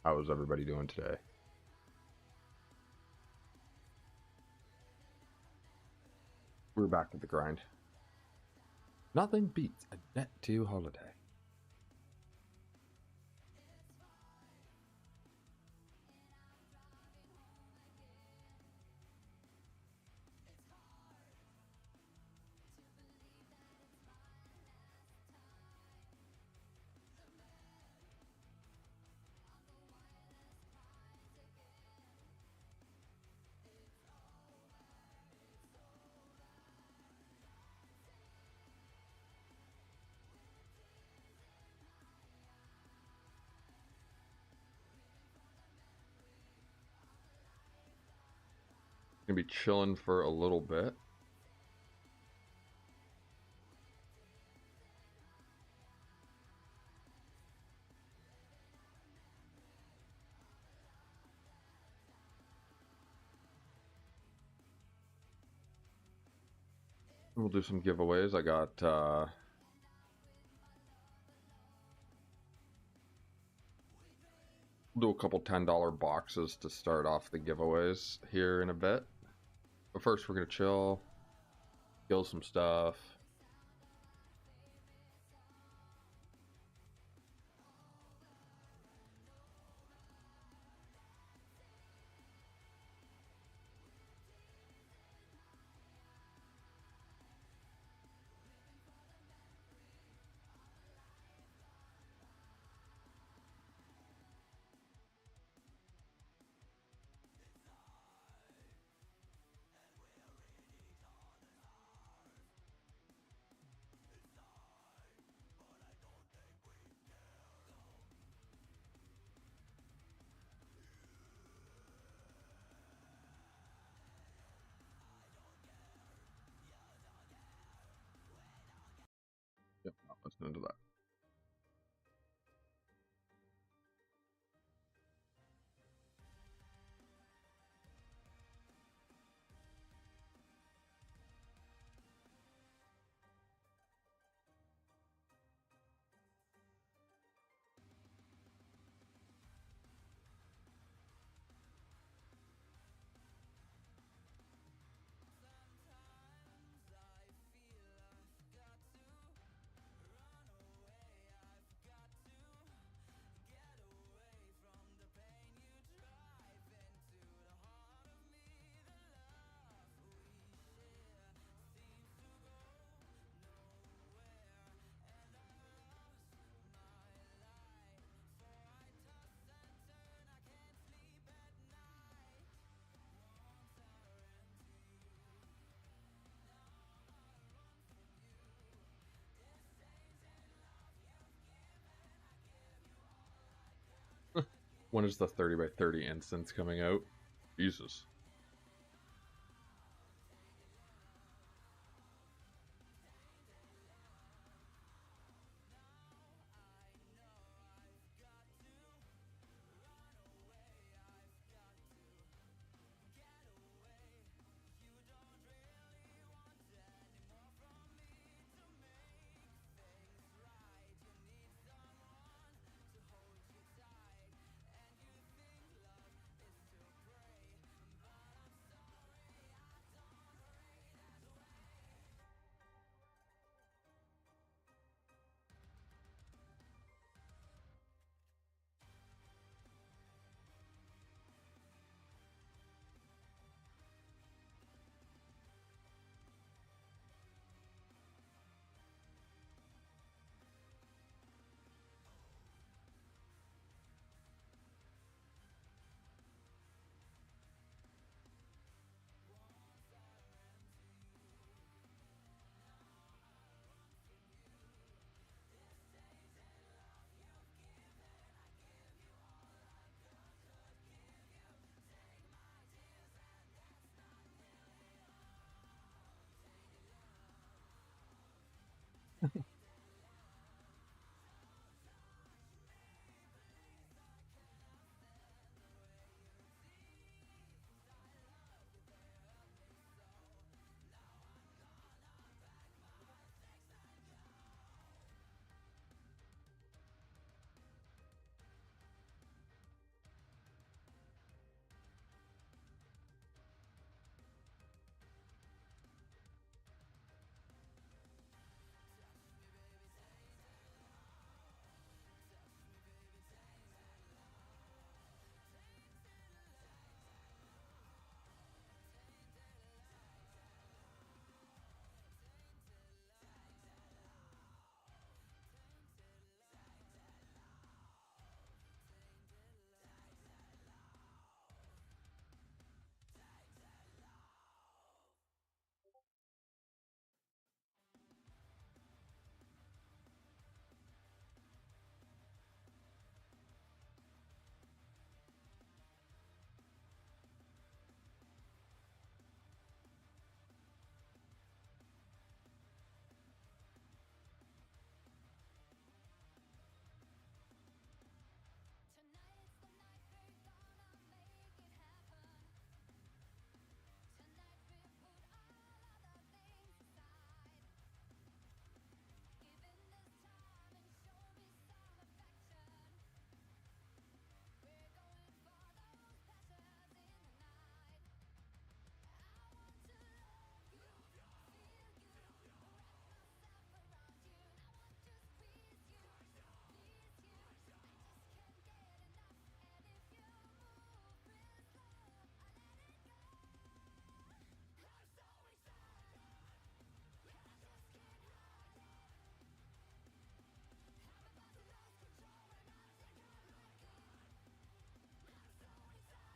How is everybody doing today? We're back to the grind. Nothing beats a Net 2 holiday. Gonna be chilling for a little bit. We'll do some giveaways. I got we'll do a couple $10 boxes to start off the giveaways here in a bit. But first we're gonna chill, kill some stuff. Yep, not listening to that. When is the 30 by 30 instance coming out? Jesus.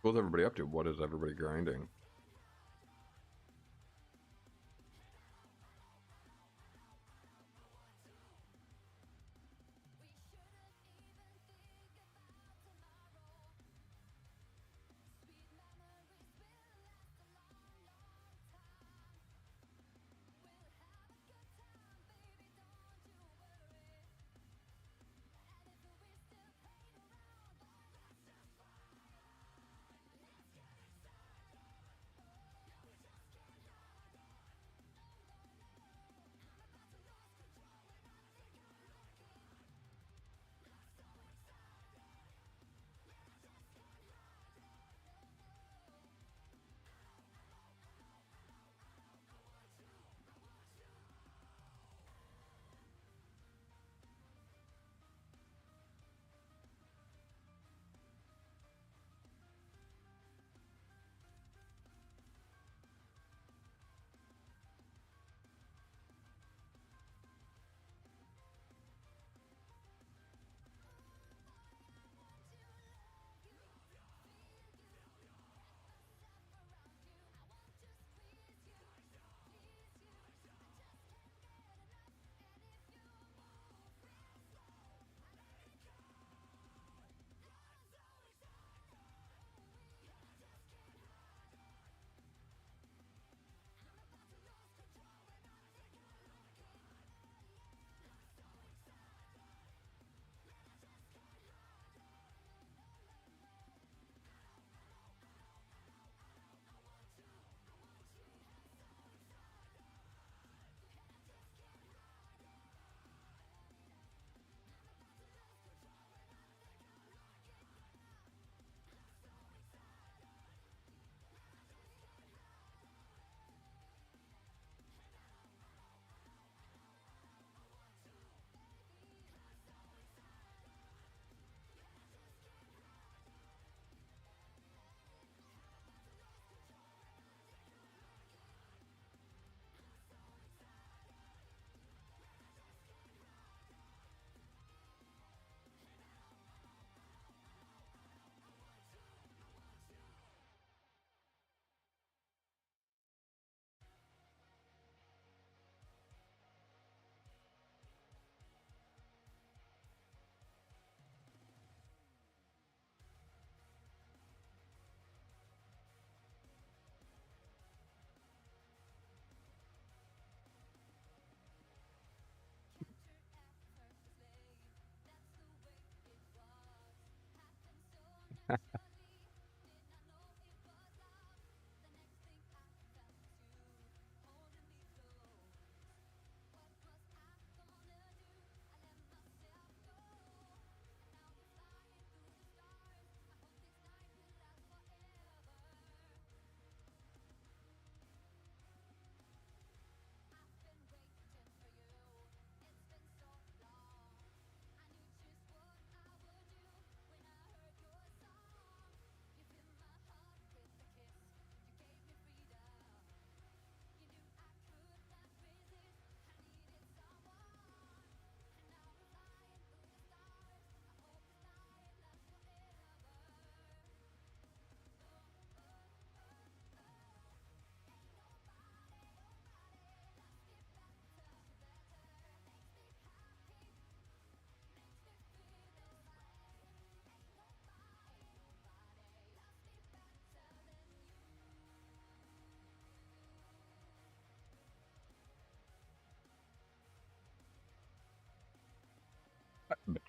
What's everybody up to? What is everybody grinding?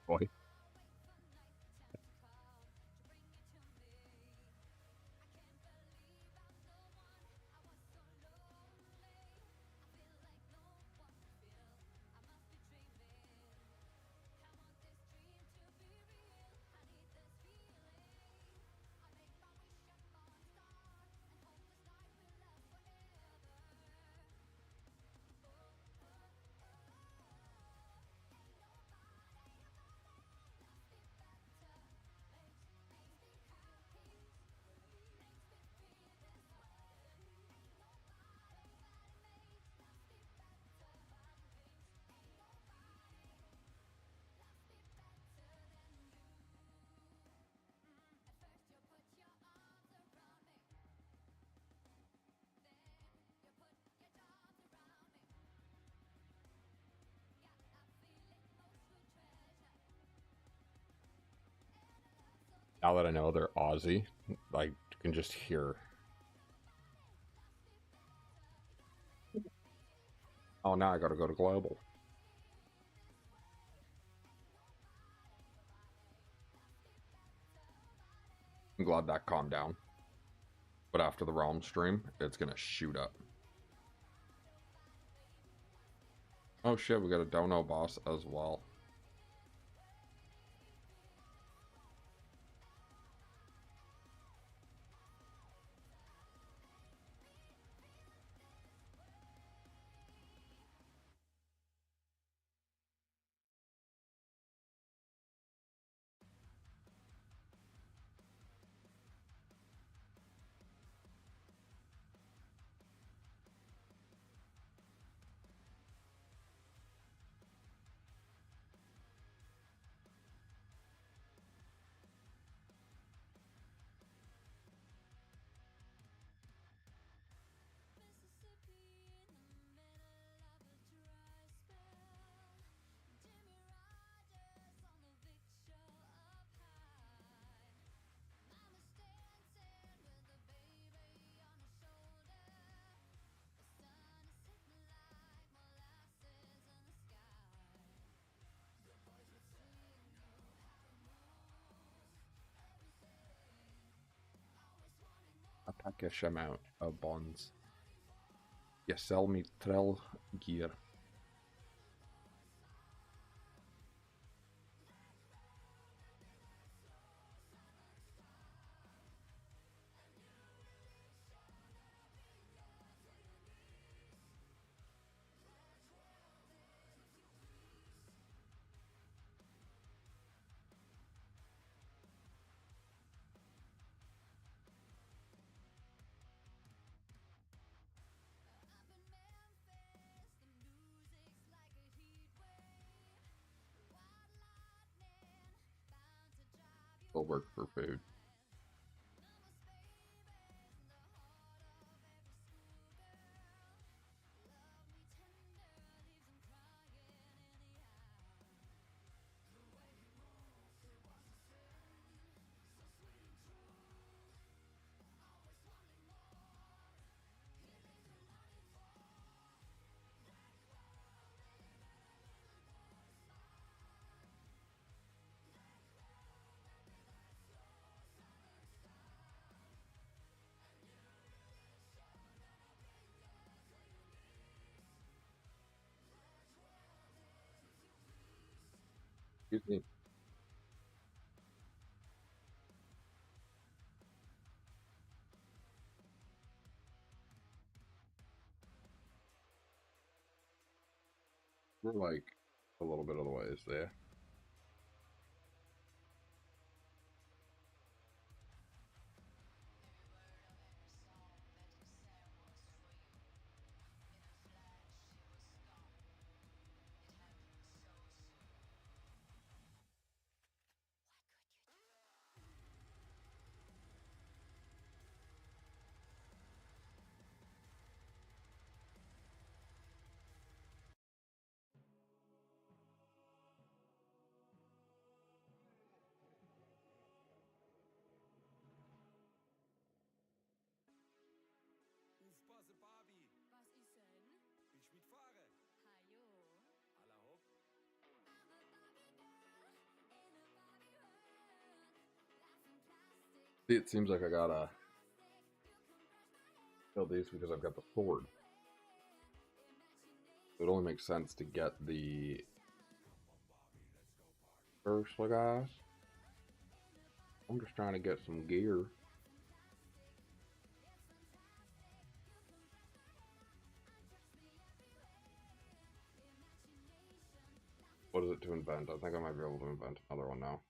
Boy. Now that I know they're Aussie, like, you can just hear. Oh, now I gotta go to global. I'm glad that calmed down. But after the Realm stream, it's gonna shoot up. Oh shit, we got a dono boss as well. A packish amount of bonds. You sell me trail gear. Will work for food. Excuse me. We're like a little bit of the ways there. See, it seems like I gotta kill these because I've got the sword. It only makes sense to get the first, guys. I'm just trying to get some gear. What is it to invent? I think I might be able to invent another one now.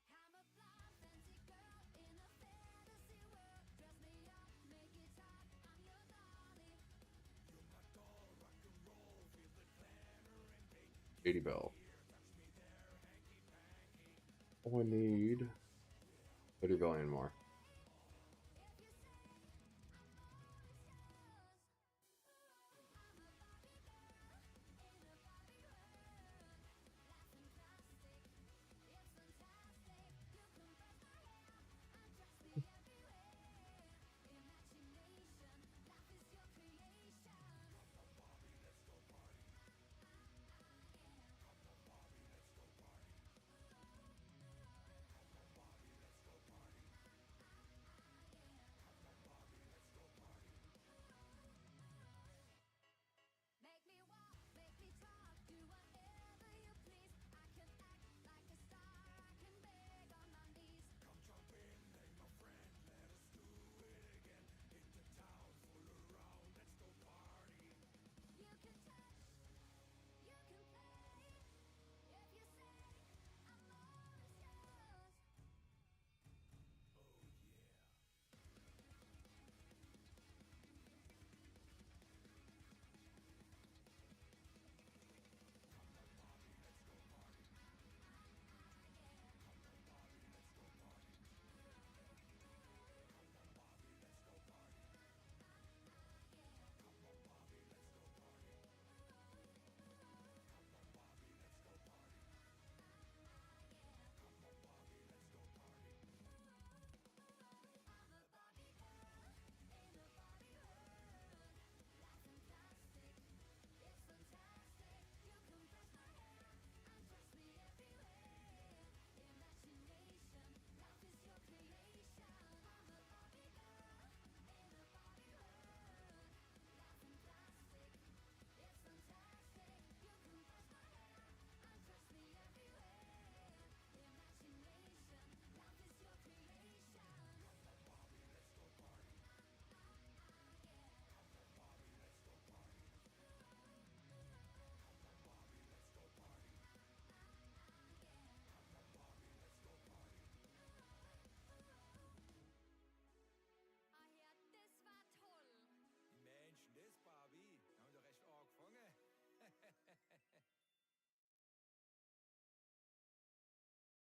$80 bill. Oh, I need 30 billion more.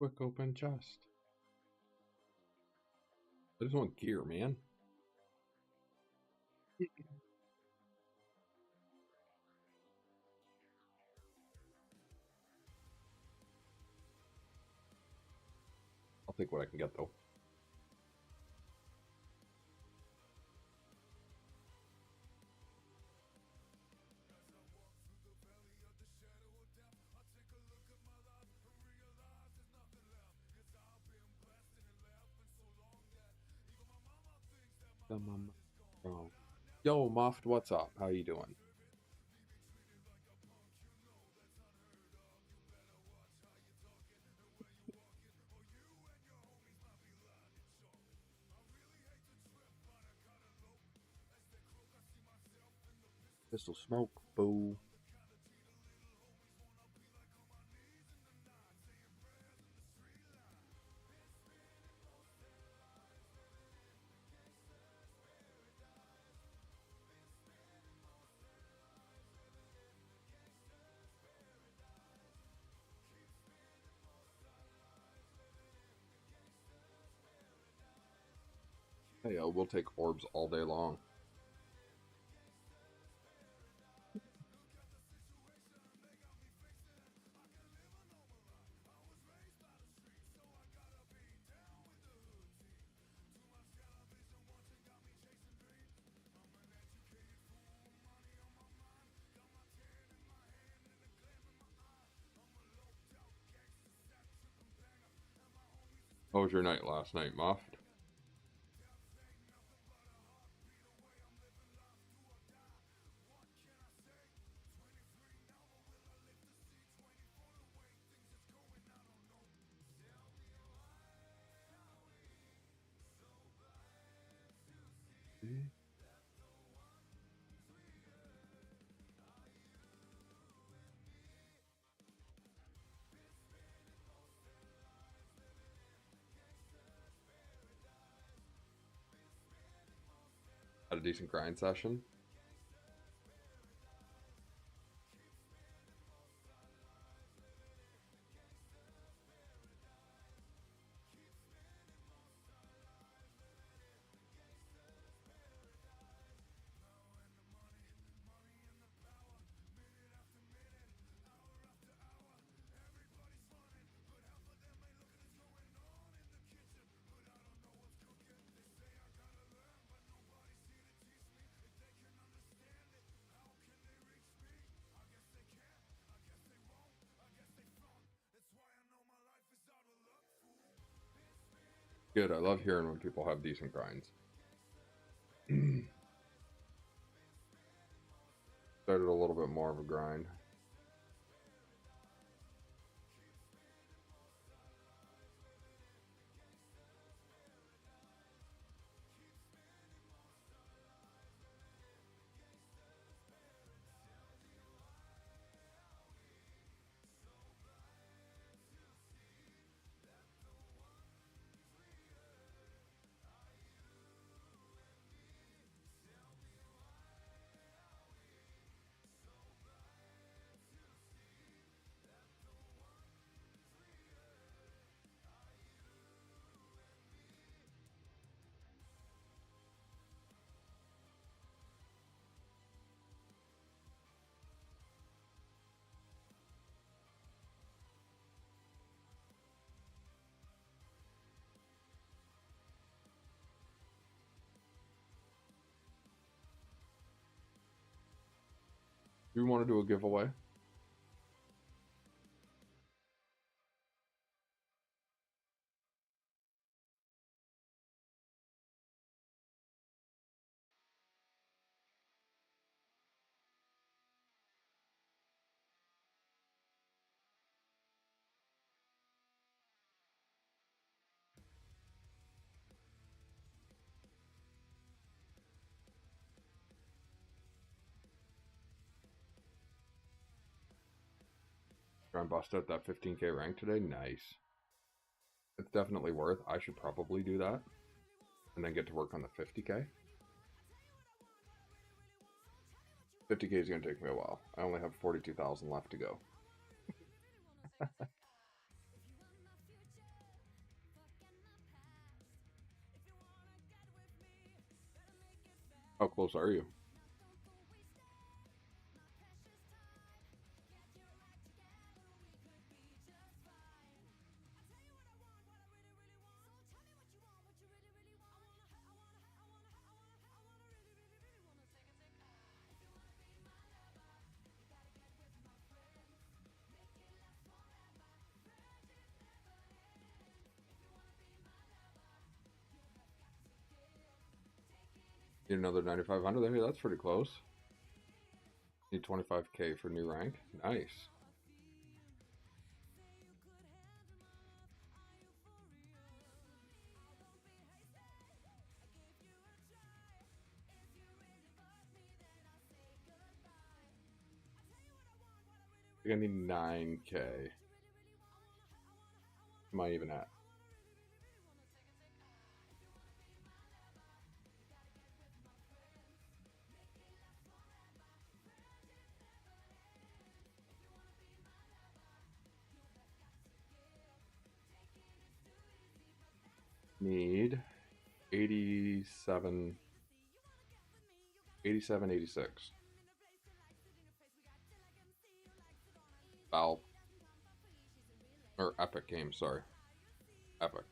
Quick open chest. I just want gear, man. I'll take what I can get, though. Oh. Yo, Moft, what's up? How you doing? Pistol smoke, boo. Hey, we'll take orbs all day long. How was your night last night, Moft? Had a decent grind session. Good, I love hearing when people have decent grinds. Started a little bit more of a grind. Do you want to do a giveaway? Try and bust out that 15k rank today? Nice. It's definitely worth. I should probably do that. And then get to work on the 50k. 50k is going to take me a while. I only have 42,000 left to go. How close are you? Need another 9,500 there. That's pretty close. Need 25k for new rank. Nice. You're gonna need 9k. Am I even at? Need 87, 87, 86. Valve. Or Epic Games, sorry. Epic.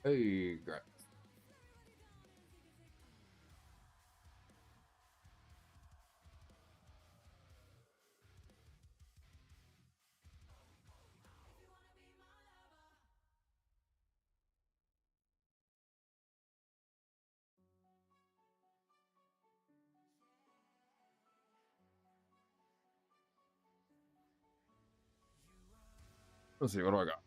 Hey, great. Let's see, what do I got?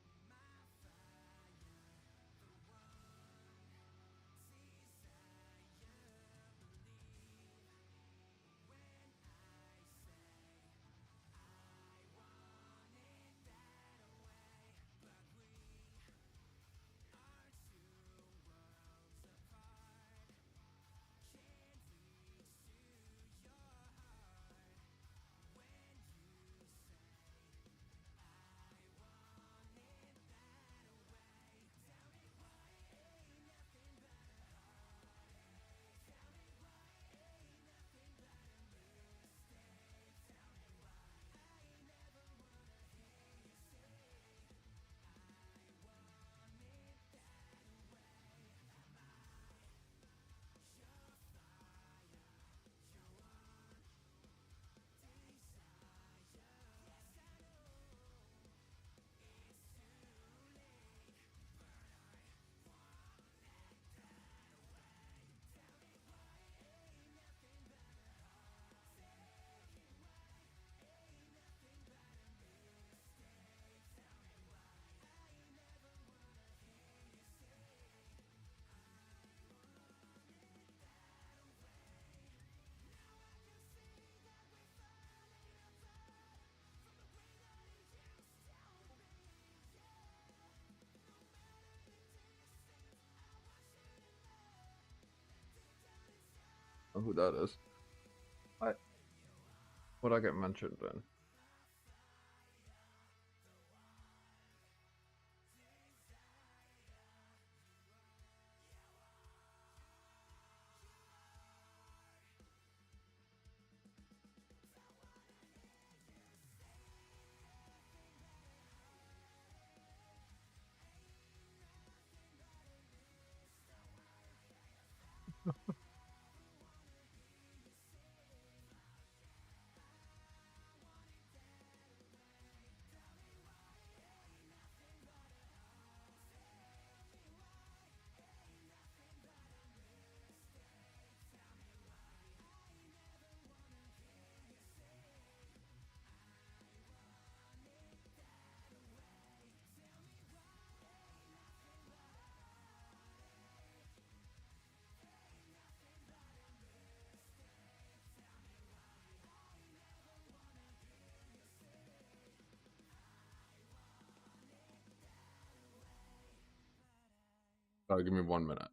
Oh, who that is. What? What'd I get mentioned then? Give me 1 minute.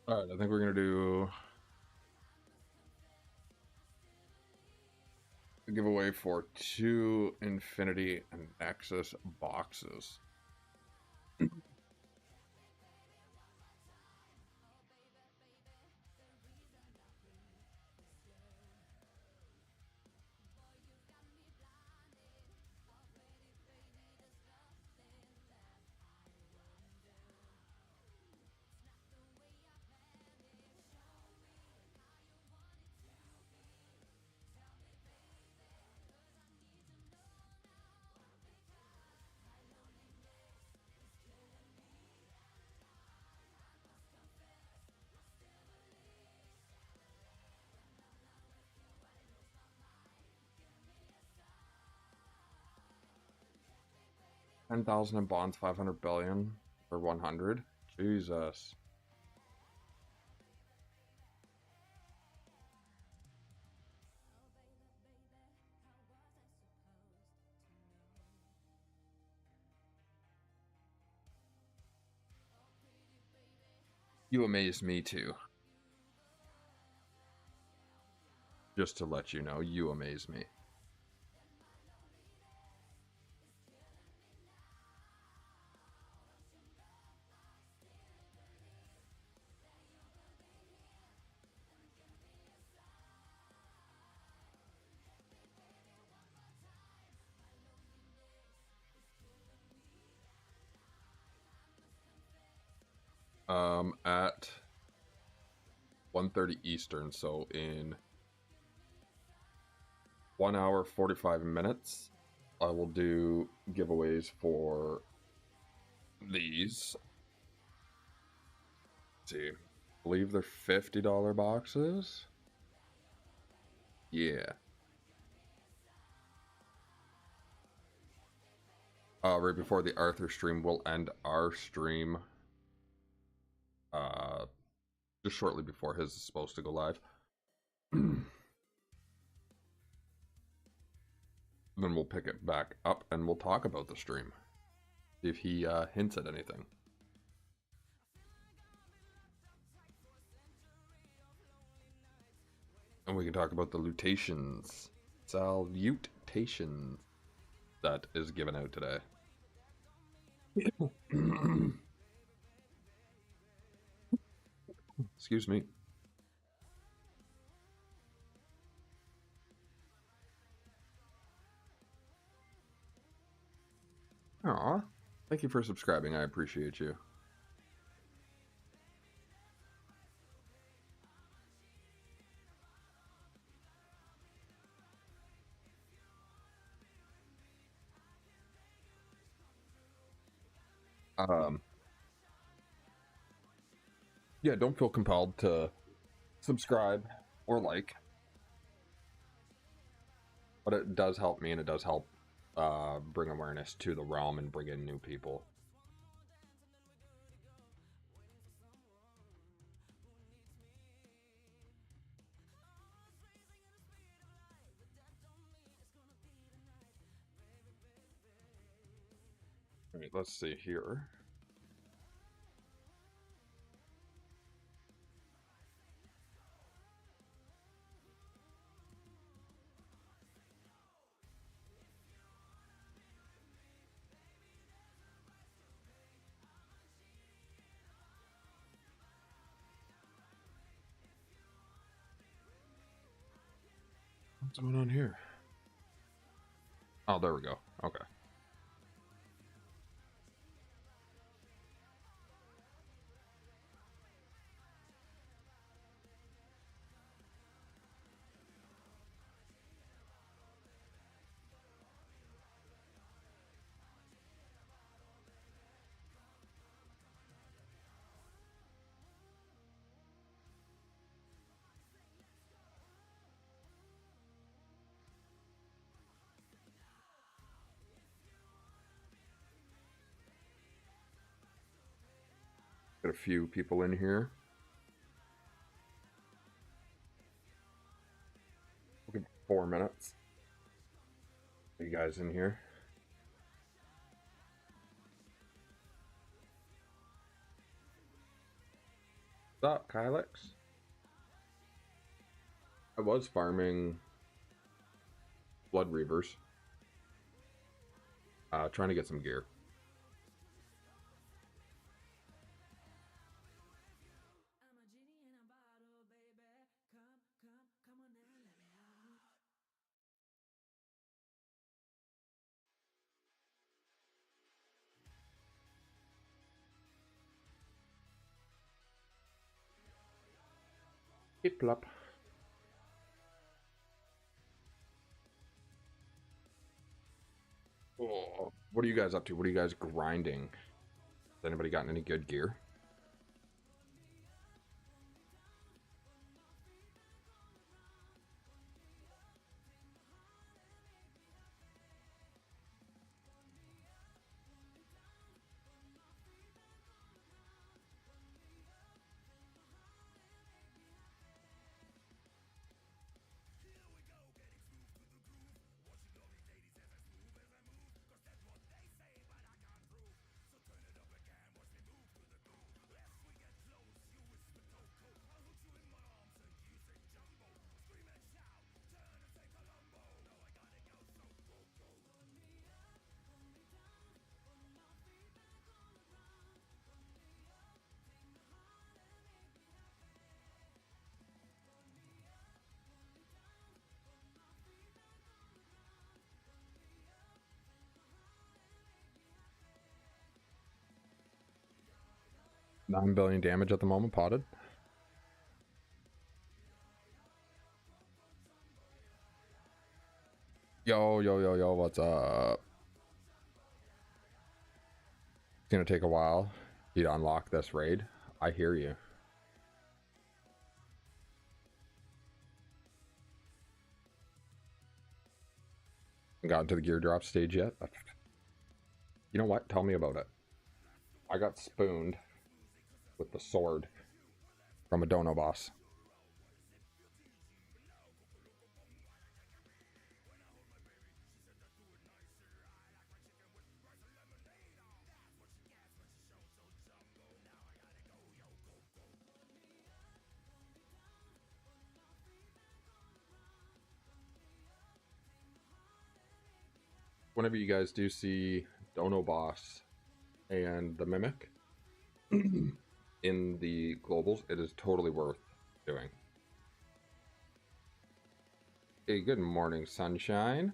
All right, I think we're gonna do a giveaway for 2 Infinity and Nexus boxes. $10,000 in bonds, 500 billion or 100. Jesus. You amaze me too. Just to let you know, you amaze me. At 1:30 Eastern, so in 1 hour 45 minutes, I will do giveaways for these. Let's see, I believe they're $50 boxes. Yeah. Right before the Arthur stream, we'll end our stream. Just shortly before his is supposed to go live. Then we'll pick it back up and we'll talk about the stream. See if he hints at anything. And we can talk about the salutations that is given out today. Excuse me. Aw, thank you for subscribing. I appreciate you. Yeah, don't feel compelled to subscribe or like, but it does help me and it does help bring awareness to the realm and bring in new people. All right, let's see here. What's going on here? Oh, there we go. Okay. a few people in here. We'll give it 4 minutes. Are you guys in here? What's up, Kylix? I was farming Blood Reavers. Trying to get some gear. Hip up. Oh, what are you guys up to? What are you guys grinding? Has anybody gotten any good gear? $9 billion damage at the moment, potted. Yo, what's up? It's gonna take a while you to unlock this raid. I hear you. Haven't gotten to the gear drop stage yet. You know what? Tell me about it. I got spooned with the sword from a dono boss. Whenever you guys do see Dono Boss and the Mimic in the globals, it is totally worth doing. Hey, good morning, sunshine.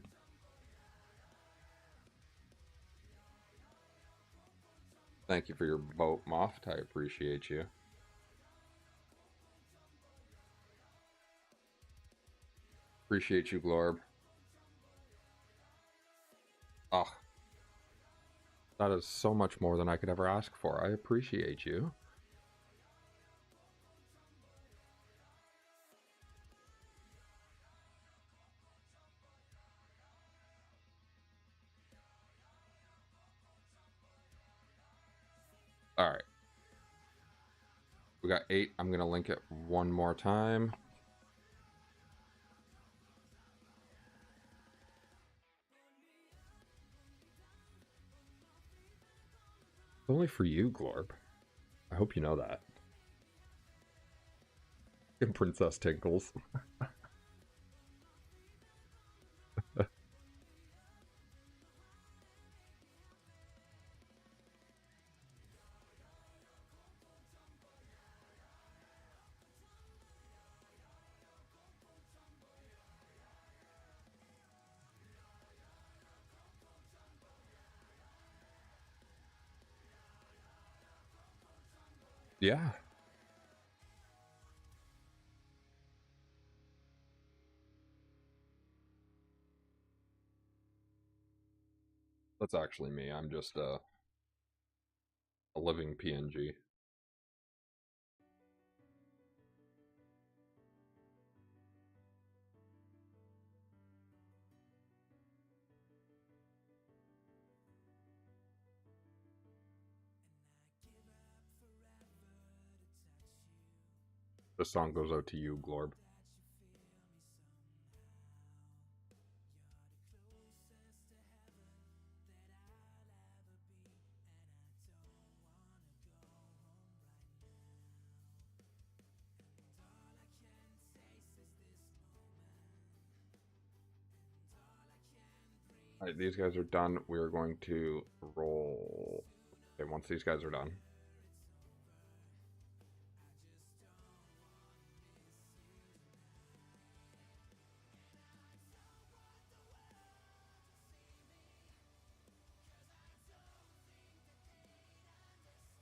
Thank you for your vote, Moft. I appreciate you. Appreciate you, Glorb. Oh, that is so much more than I could ever ask for. I appreciate you. All right. We got 8. I'm going to link it one more time. It's only for you, Glorb. I hope you know that. And Princess Tinkles. Yeah. That's actually me. I'm just a living PNG. This song goes out to you, Glorb. Alright, these guys are done. We're going to roll. Okay, once these guys are done.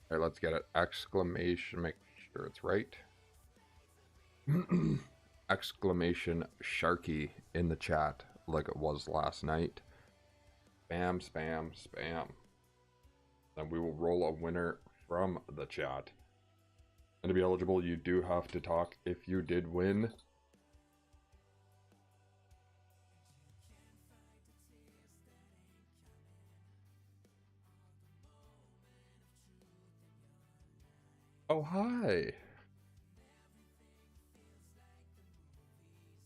Alright, let's get it. Exclamation, make sure it's right. Exclamation Sharky in the chat like it was last night. Spam, spam, spam. Then we will roll a winner from the chat. And to be eligible, you do have to talk if you did win. Oh, hi.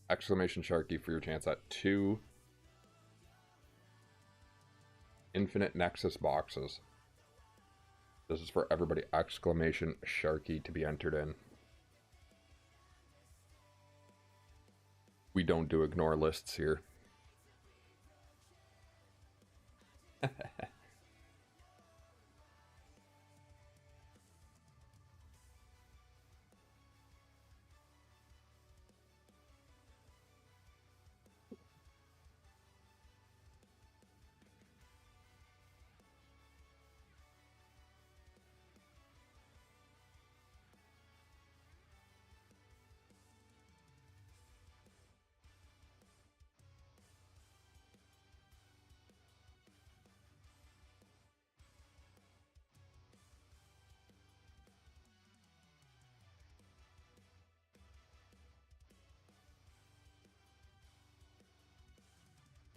Exclamation Sharky for your chance at 2 Infinite Nexus boxes. This is for everybody. Exclamation Sharky to be entered in. We don't do ignore lists here.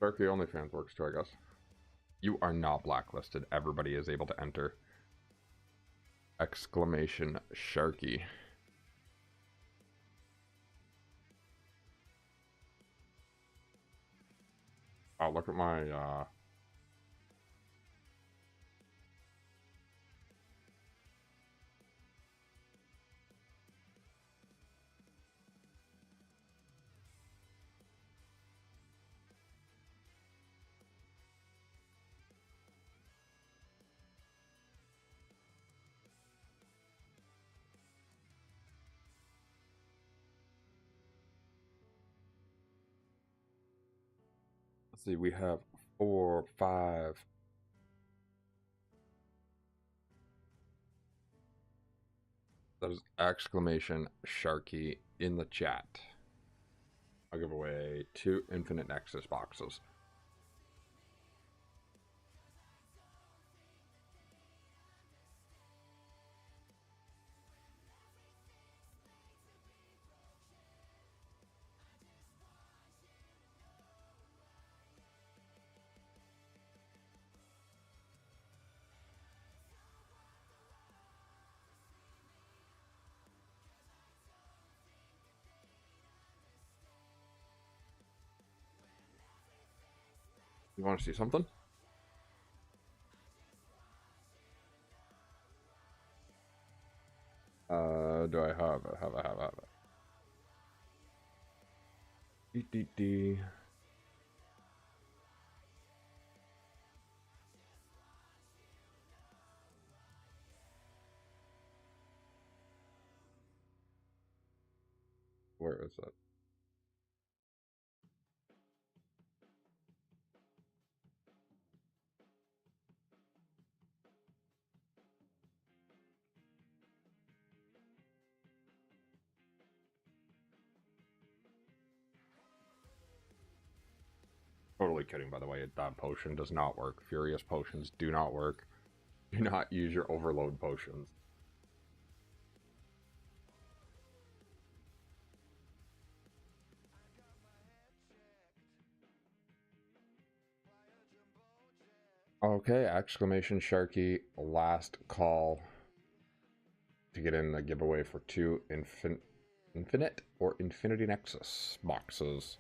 Sharky OnlyFans works too, I guess. You are not blacklisted. Everybody is able to enter. Exclamation Sharky. Oh, look at my let's see, we have 4, 5. That is exclamation Sharky in the chat. I'll give away 2 Infinite Nexus boxes. You want to see something? Do I have it? Have it. Dee. Where is it? Totally kidding, by the way. That potion does not work. Furious potions do not work. Do not use your overload potions. Okay, exclamation Sharky, last call to get in the giveaway for 2 Infinite or Infinity Nexus boxes.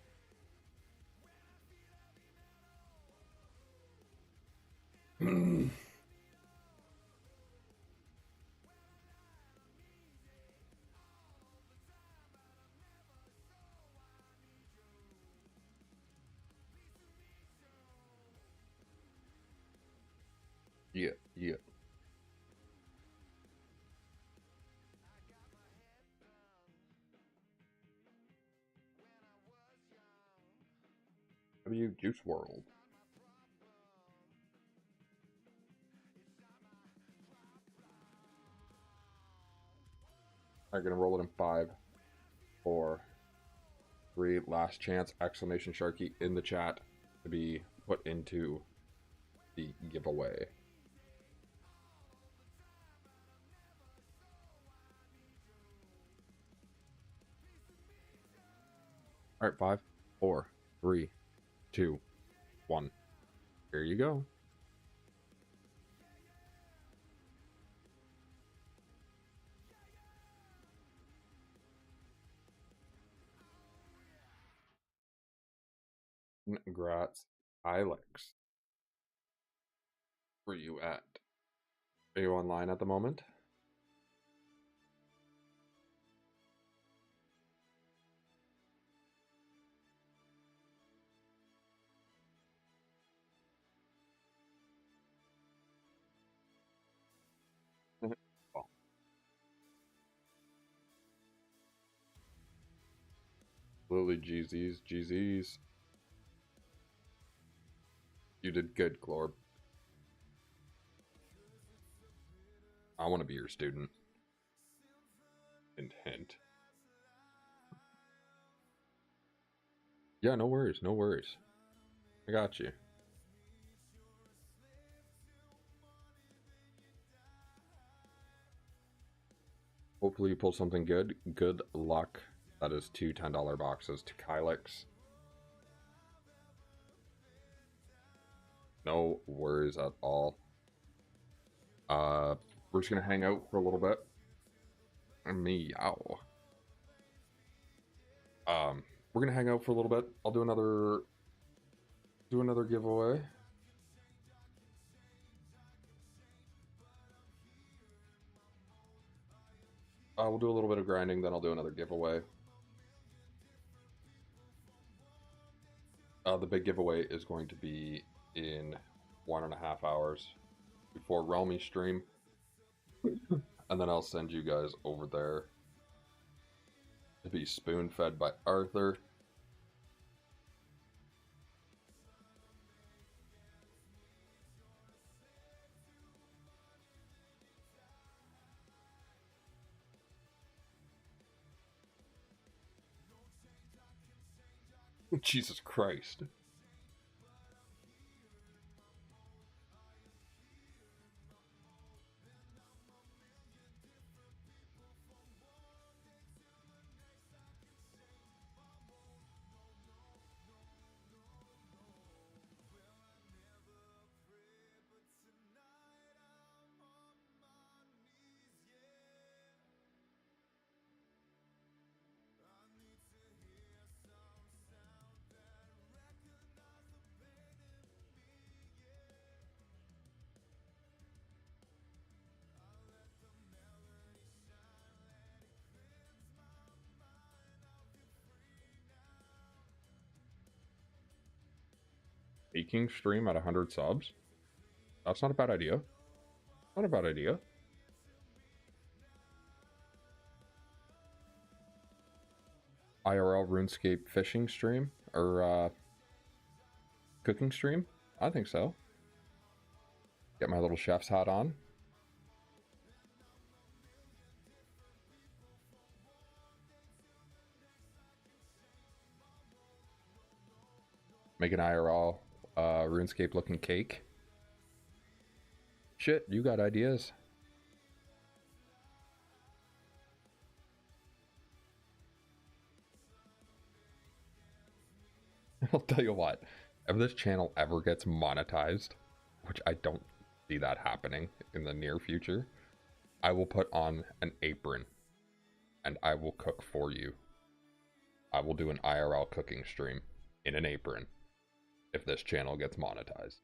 Yeah, yeah. Juice World. I'm gonna roll it in 5, 4, 3. Last chance! Exclamation Sharky in the chat to be put into the giveaway. All right, 5, 4, 3, 2, 1. Here you go. Congrats, Alex. Where you at? Are you online at the moment? Well, absolutely, GZs, GZs. You did good, Glorb. I want to be your student. Hint, hint. Yeah, no worries, no worries. I got you. Hopefully you pull something good. Good luck. That is 2 $10 boxes to Kylix. No worries at all. We're just gonna hang out for a little bit. Meow. We're gonna hang out for a little bit. I'll do another giveaway. We'll do a little bit of grinding, then I'll do another giveaway. The big giveaway is going to be in 1.5 hours before Realm stream. And then I'll send you guys over there to be spoon-fed by Arthur. Jesus Christ. Baking stream at 100 subs? That's not a bad idea. Not a bad idea. IRL RuneScape fishing stream? Or, cooking stream? I think so. Get my little chef's hat on. Make an IRL RuneScape looking cake. Shit, you got ideas. I'll tell you what, if this channel ever gets monetized, which I don't see that happening in the near future, I will put on an apron and I will cook for you. I will do an IRL cooking stream in an apron if this channel gets monetized.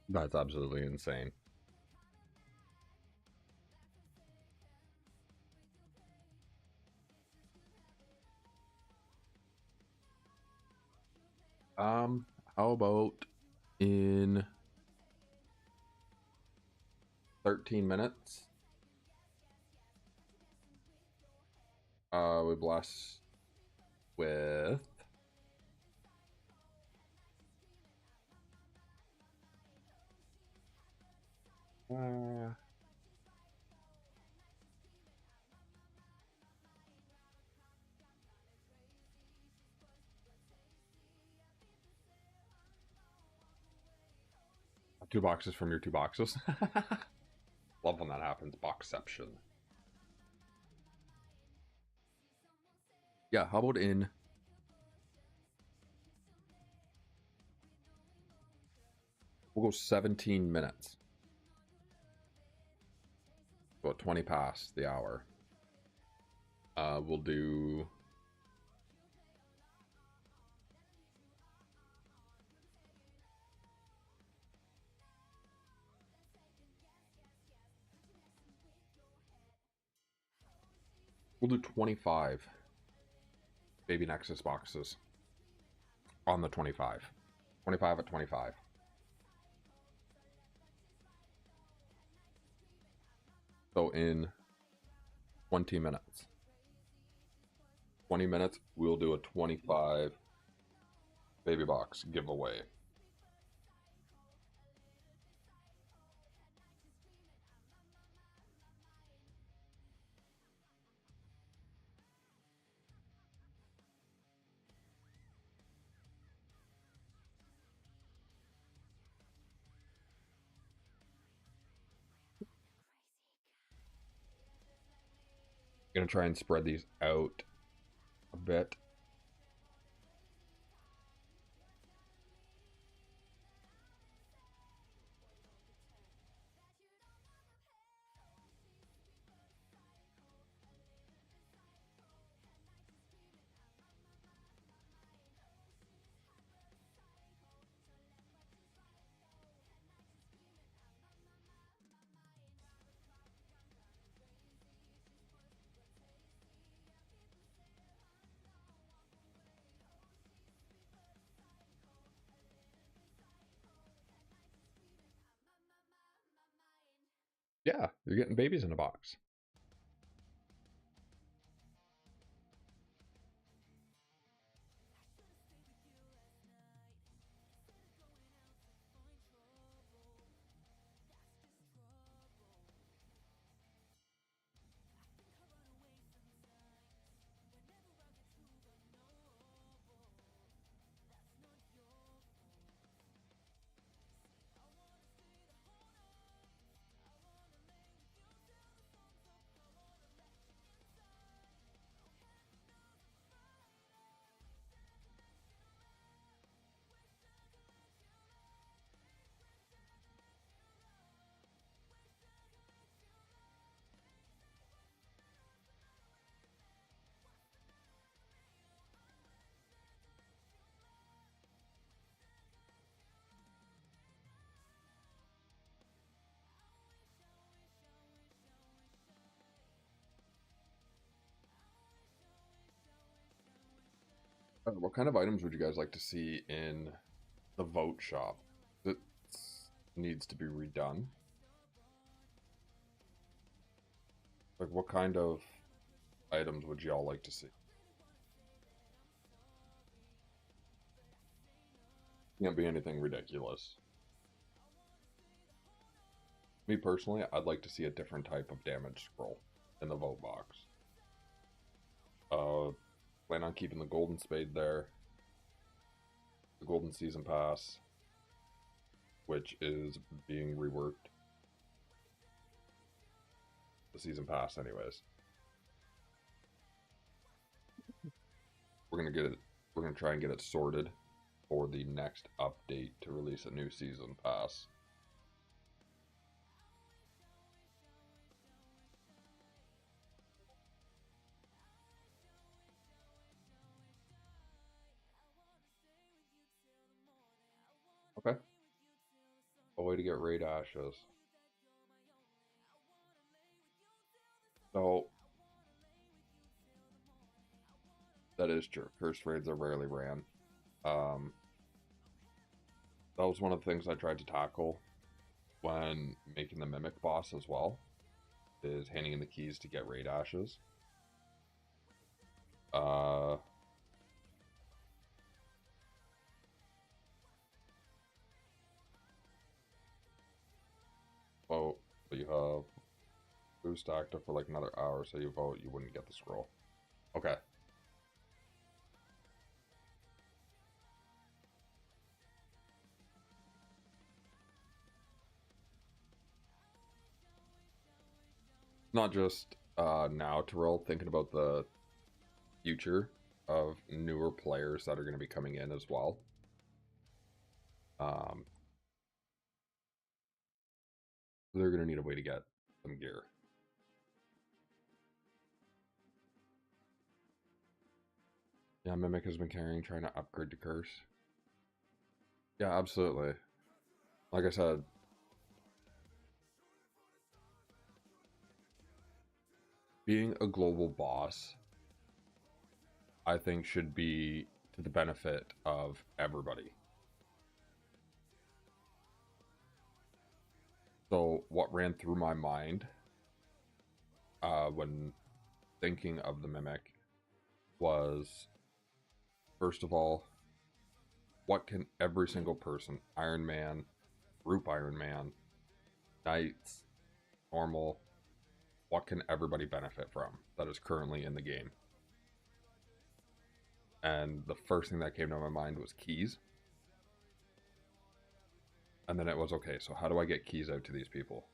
That's absolutely insane. How about in 13 minutes? We bless with uh, 2 boxes from your 2 boxes. Love when that happens. Boxception. Yeah, how about in we'll go 17 minutes. About 20 past the hour. We'll do we'll do 25 baby Nexus boxes on the 25. 25 at 25. So in 20 minutes. 20 minutes, we'll do a 25 baby box giveaway. Gonna try and spread these out a bit. Yeah, you're getting babies in a box. What kind of items would you guys like to see in the vote shop? It needs to be redone. Like, what kind of items would y'all like to see? Can't be anything ridiculous. Me personally, I'd like to see a different type of damage scroll in the vote box. Plan on keeping the golden spade there. The golden season pass, which is being reworked. The season pass, anyways. We're gonna get it. We're gonna try and get it sorted for the next update to release a new season pass. Okay. A way to get raid ashes. So that is true. Cursed raids are rarely ran. That was one of the things I tried to tackle when making the Mimic boss as well, is handing in the keys to get raid ashes. Oh, but you have boost active for like another hour, so you vote, you wouldn't get the scroll. Okay. Not just now, Terrell, thinking about the future of newer players that are going to be coming in as well. They're going to need a way to get some gear. Yeah, Mimic has been carrying, trying to upgrade to Curse. Yeah, absolutely. Like I said, being a global boss, I think, should be to the benefit of everybody. So what ran through my mind when thinking of the Mimic was, first of all, what can every single person, Iron Man, Group Iron Man, Knights, Normal, what can everybody benefit from that is currently in the game? And the first thing that came to my mind was keys. And then it was, okay, so how do I get keys out to these people?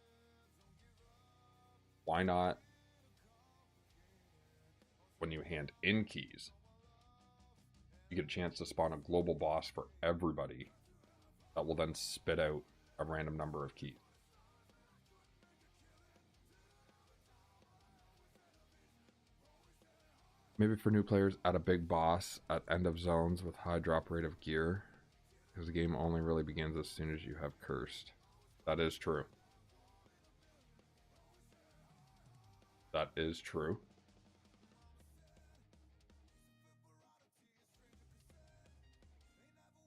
Why not, when you hand in keys, you get a chance to spawn a global boss for everybody that will then spit out a random number of keys. Maybe for new players, add a big boss at end of zones with high drop rate of gear, because the game only really begins as soon as you have cursed. That is true. That is true.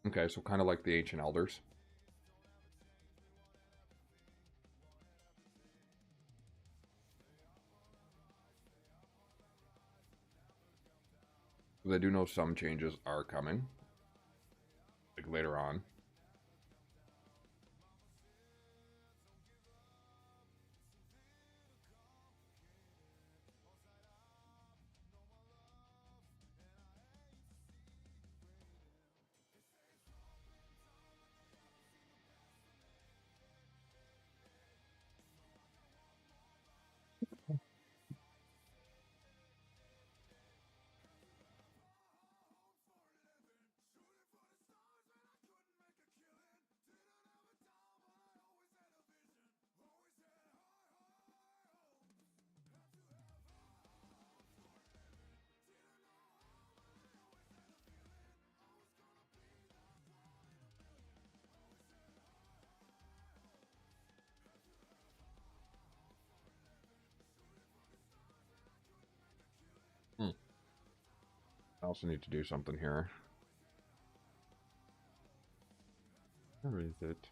Okay, so kind of like the Ancient Elders. I do know some changes are coming, like later on. I also need to do something here. Where is it?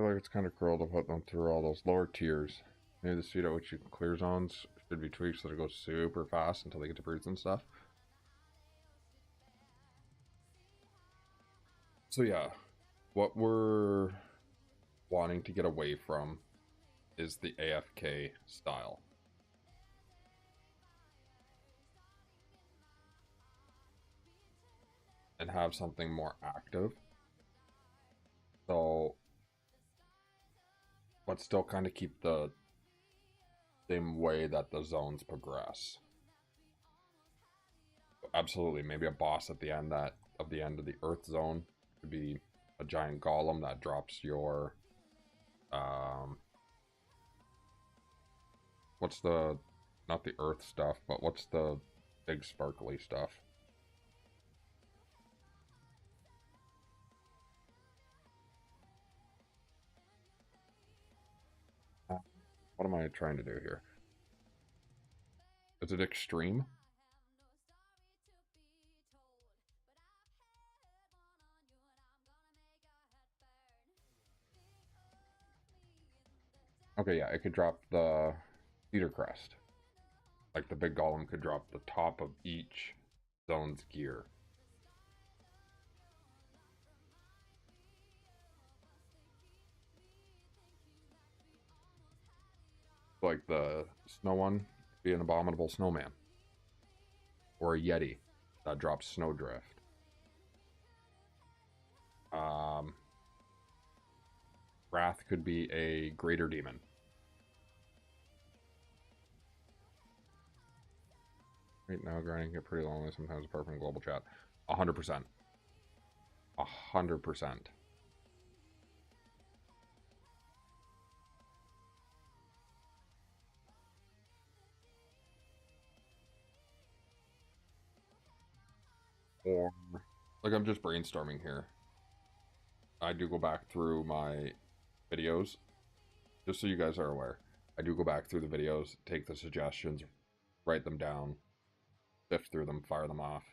feel like it's kind of cruel to put them through all those lower tiers. Maybe the speed at which you can clear zones should be tweaked so that it goes super fast until they get to brutes and stuff. So yeah, what we're wanting to get away from is the AFK style. And have something more active. So, but still kind of keep the same way that the zones progress. Absolutely, maybe a boss at the end of the Earth zone could be a giant golem that drops your what's the, not the Earth stuff, but what's the big sparkly stuff? What am I trying to do here? Is it extreme? Okay, yeah, it could drop the Cedar Crest. Like the big golem could drop the top of each zone's gear. Like the snow one could be an abominable snowman. Or a Yeti that drops snowdrift. Wrath could be a greater demon. Right now, grinding get pretty lonely sometimes apart from global chat. 100%. 100%. Or, like, I'm just brainstorming here. I do go back through my videos, just so you guys are aware. I do go back through the videos, take the suggestions, write them down, sift through them, fire them off.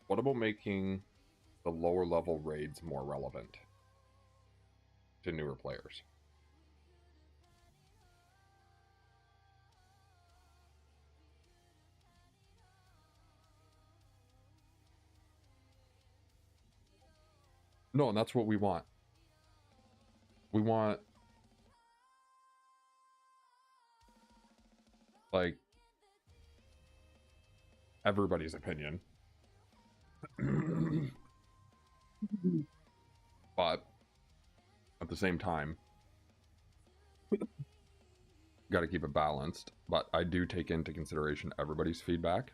What about making the lower level raids more relevant to newer players? No, and that's what we want. We want, like, everybody's opinion. But at the same time, got to keep it balanced. But I do take into consideration everybody's feedback.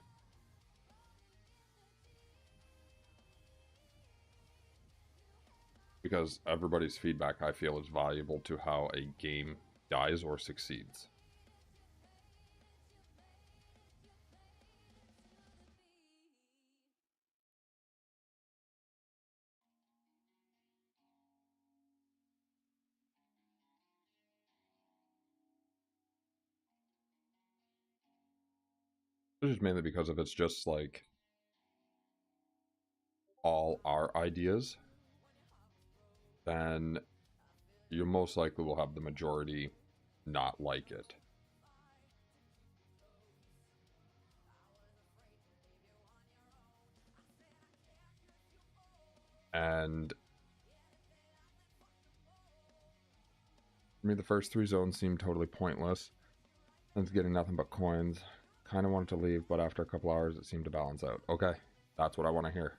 Because everybody's feedback, I feel, is valuable to how a game dies or succeeds. This is mainly because if it's just like all our ideas, then you most likely will have the majority not like it. And for me, the first 3 zones seemed totally pointless. Since getting nothing but coins. Kind of wanted to leave, but after a couple hours, it seemed to balance out. Okay, that's what I want to hear.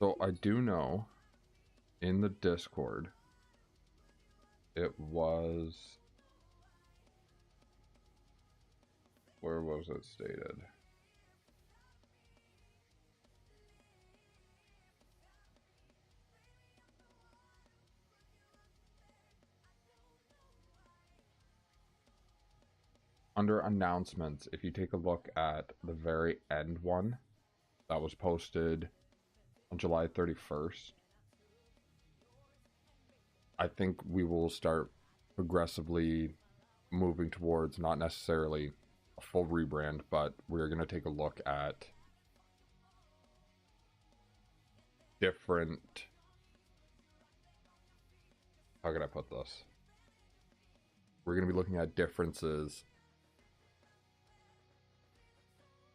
So I do know in the Discord, it was, where was it stated? under announcements, if you take a look at the very end one that was posted on July 31st, I think we will start progressively moving towards not necessarily a full rebrand, but we're going to take a look at different, how can I put this? We're going to be looking at differences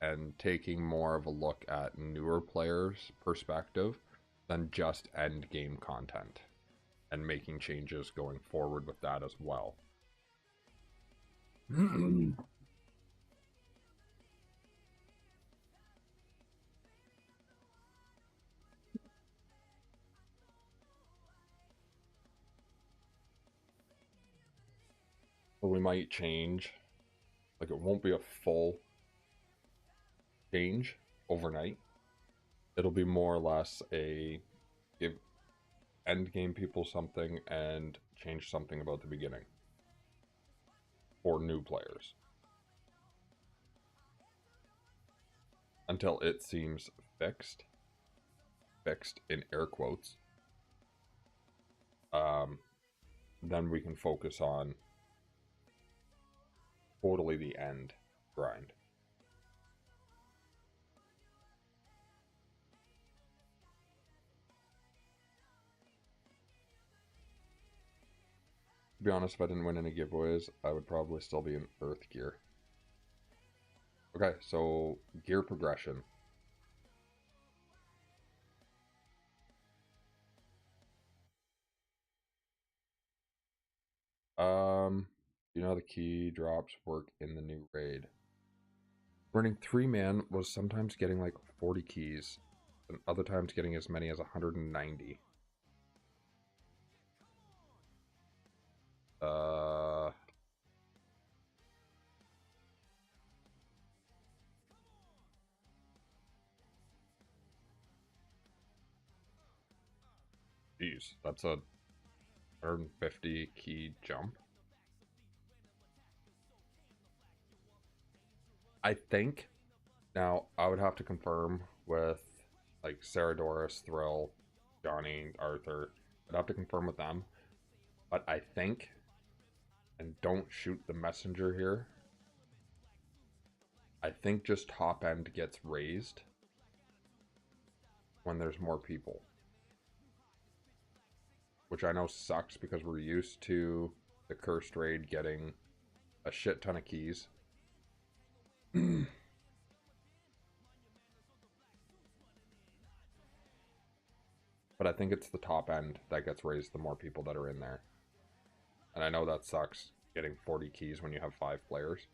and taking more of a look at newer players' perspective than just end game content, and making changes going forward with that as well. But we might change, like it won't be a full change overnight. It'll be more or less a give end game people something and change something about the beginning for new players until it seems fixed in air quotes. Then we can focus on totally the end grind. To be honest, if I didn't win any giveaways, I would probably still be in Earth gear. Okay, so gear progression. You know how the key drops work in the new raid. Running 3-man was sometimes getting like 40 keys, and other times getting as many as 190. Geez, that's a 150 key jump. I think, now I would have to confirm with like Sarah Doris, Thrill, Johnny, Arthur. I'd have to confirm with them. But I think, and don't shoot the messenger here, I think just top end gets raised when there's more people. Which I know sucks because we're used to the cursed raid getting a shit ton of keys. But I think it's the top end that gets raised the more people that are in there. And I know that sucks, getting 40 keys when you have 5 players.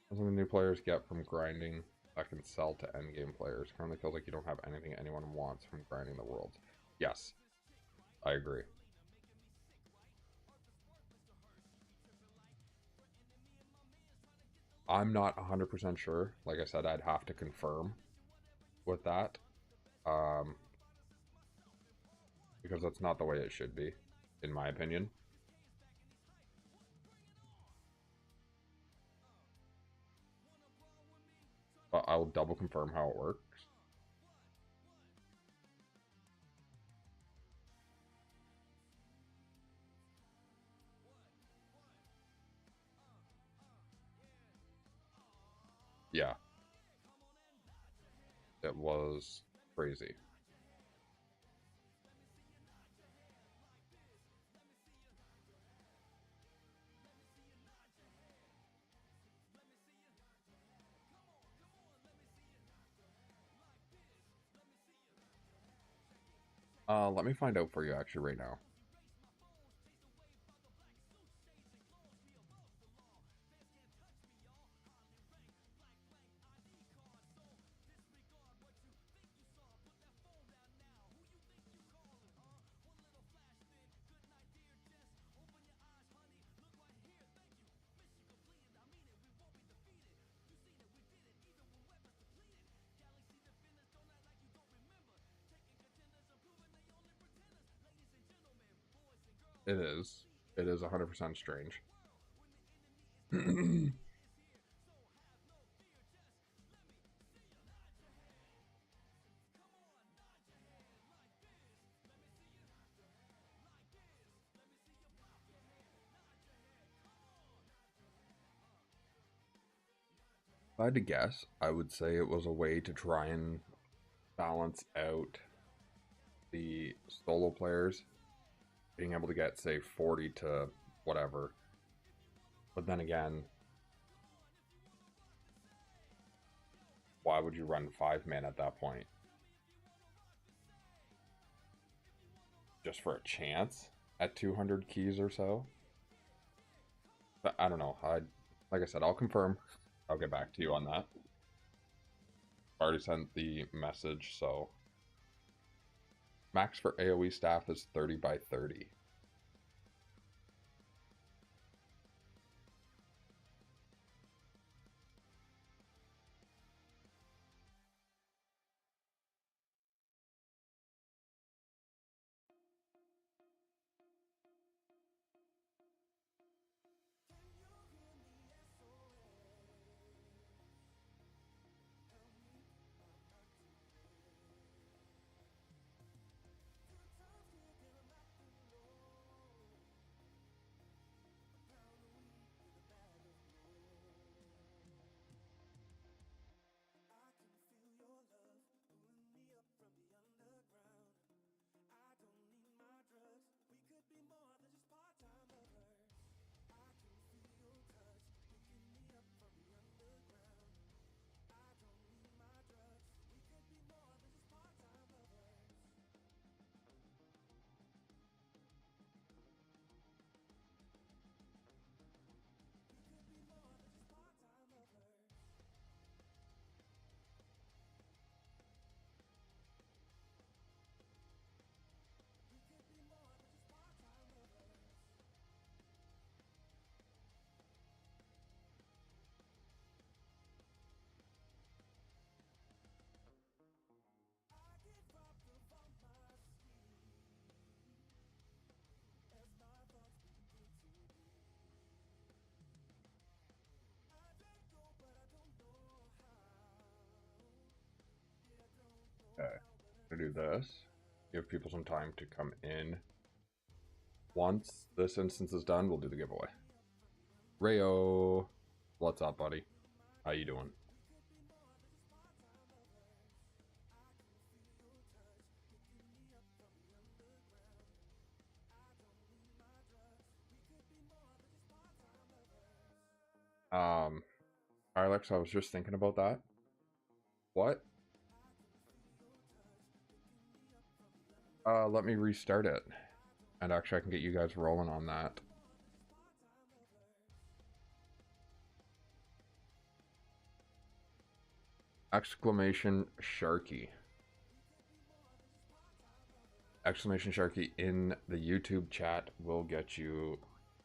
That's what the new players get from grinding that can sell to endgame players. Currently feels like you don't have anything anyone wants from grinding the worlds. Yes, I agree. I'm not 100% sure. Like I said, I'd have to confirm with that. Because that's not the way it should be, in my opinion. But I'll double confirm how it works. Yeah. It was crazy. Let me find out for you actually right now. It is. It is 100% strange. If I had to guess, I would say it was a way to try and balance out the solo players being able to get, say, 40 to whatever. But then again, why would you run 5-man at that point? Just for a chance at 200 keys or so? But I don't know. Like I said, I'll confirm. I'll get back to you on that. Already sent the message, so max for AoE staff is 30 by 30. Okay, I'm gonna do this. Give people some time to come in. Once this instance is done, we'll do the giveaway. Rayo, what's up, buddy? How you doing? Alex, I was just thinking about that. What? Let me restart it. And actually I can get you guys rolling on that. Exclamation Sharky. Exclamation Sharky in the YouTube chat will get you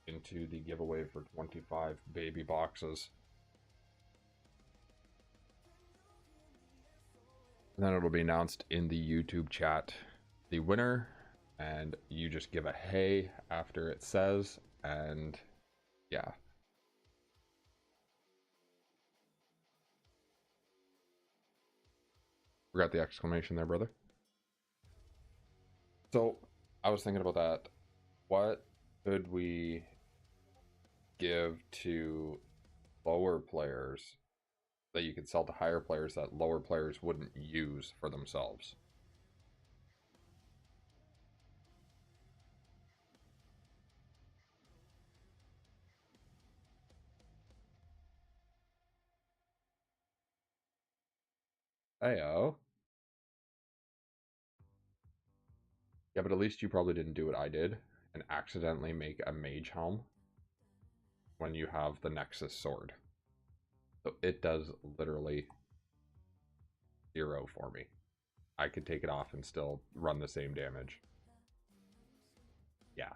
into the giveaway for 25 baby boxes. And then it'll be announced in the YouTube chat the winner, and you just give a hey after it says, and yeah. Forgot the exclamation there, brother. So I was thinking about that. What could we give to lower players that you could sell to higher players that lower players wouldn't use for themselves? Heyo. Yeah, but at least you probably didn't do what I did and accidentally make a mage helm when you have the Nexus sword. So it does literally 0 for me. I could take it off and still run the same damage. Yeah.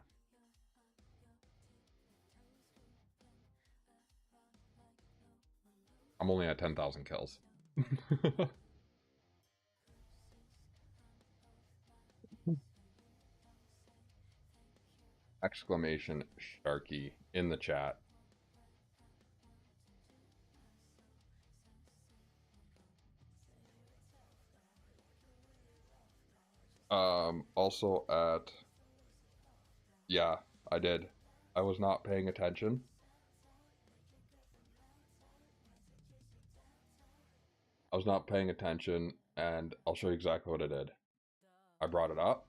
I'm only at 10,000 kills. Exclamation Sharky in the chat. Also at... Yeah, I did. I was not paying attention. I was not paying attention, and I'll show you exactly what I did. I brought it up.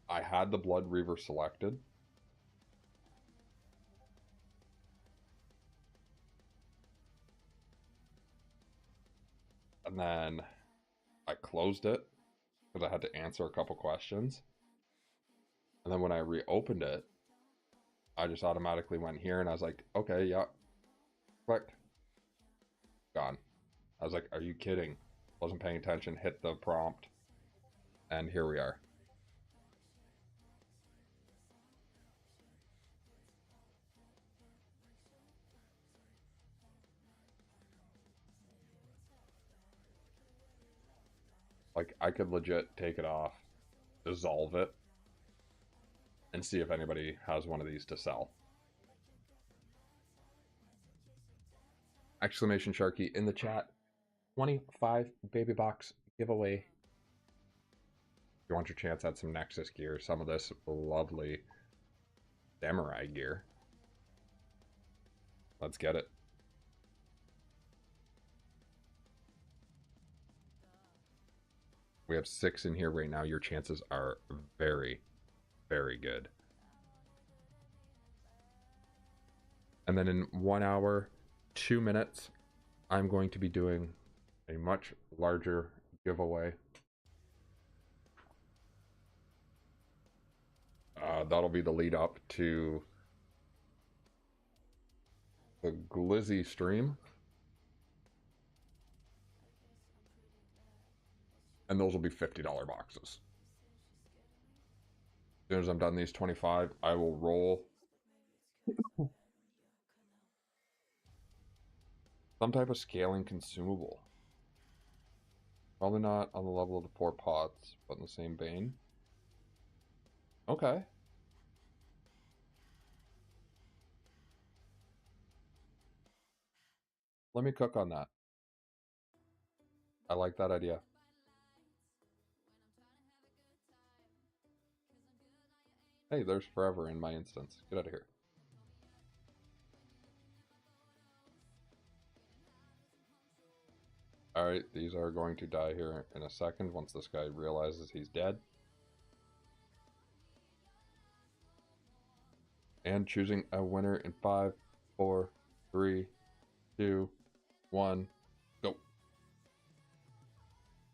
I had the Blood Reaver selected. And then I closed it because I had to answer a couple questions. And then when I reopened it, I just automatically went here and I was like, okay, yeah, click, gone. I was like, are you kidding? Wasn't paying attention, hit the prompt, and here we are. Like, I could legit take it off, dissolve it, and see if anybody has one of these to sell. Exclamation Sharky in the chat. 25 baby box giveaway. If you want your chance at some Nexus gear, some of this lovely samurai gear. Let's get it. We have 6 in here right now. Your chances are very, very good. And then in 1 hour, 2 minutes, I'm going to be doing a much larger giveaway. That'll be the lead up to the Glizzy stream. And those will be $50 boxes. As soon as I'm done these 25, I will roll some type of scaling consumable. Probably not on the level of the poor pots, but in the same vein. Okay. Let me cook on that. I like that idea. Hey, there's forever in my instance. Get out of here. Alright, these are going to die here in a second once this guy realizes he's dead. And choosing a winner in 5, 4, 3, 2, 1, go.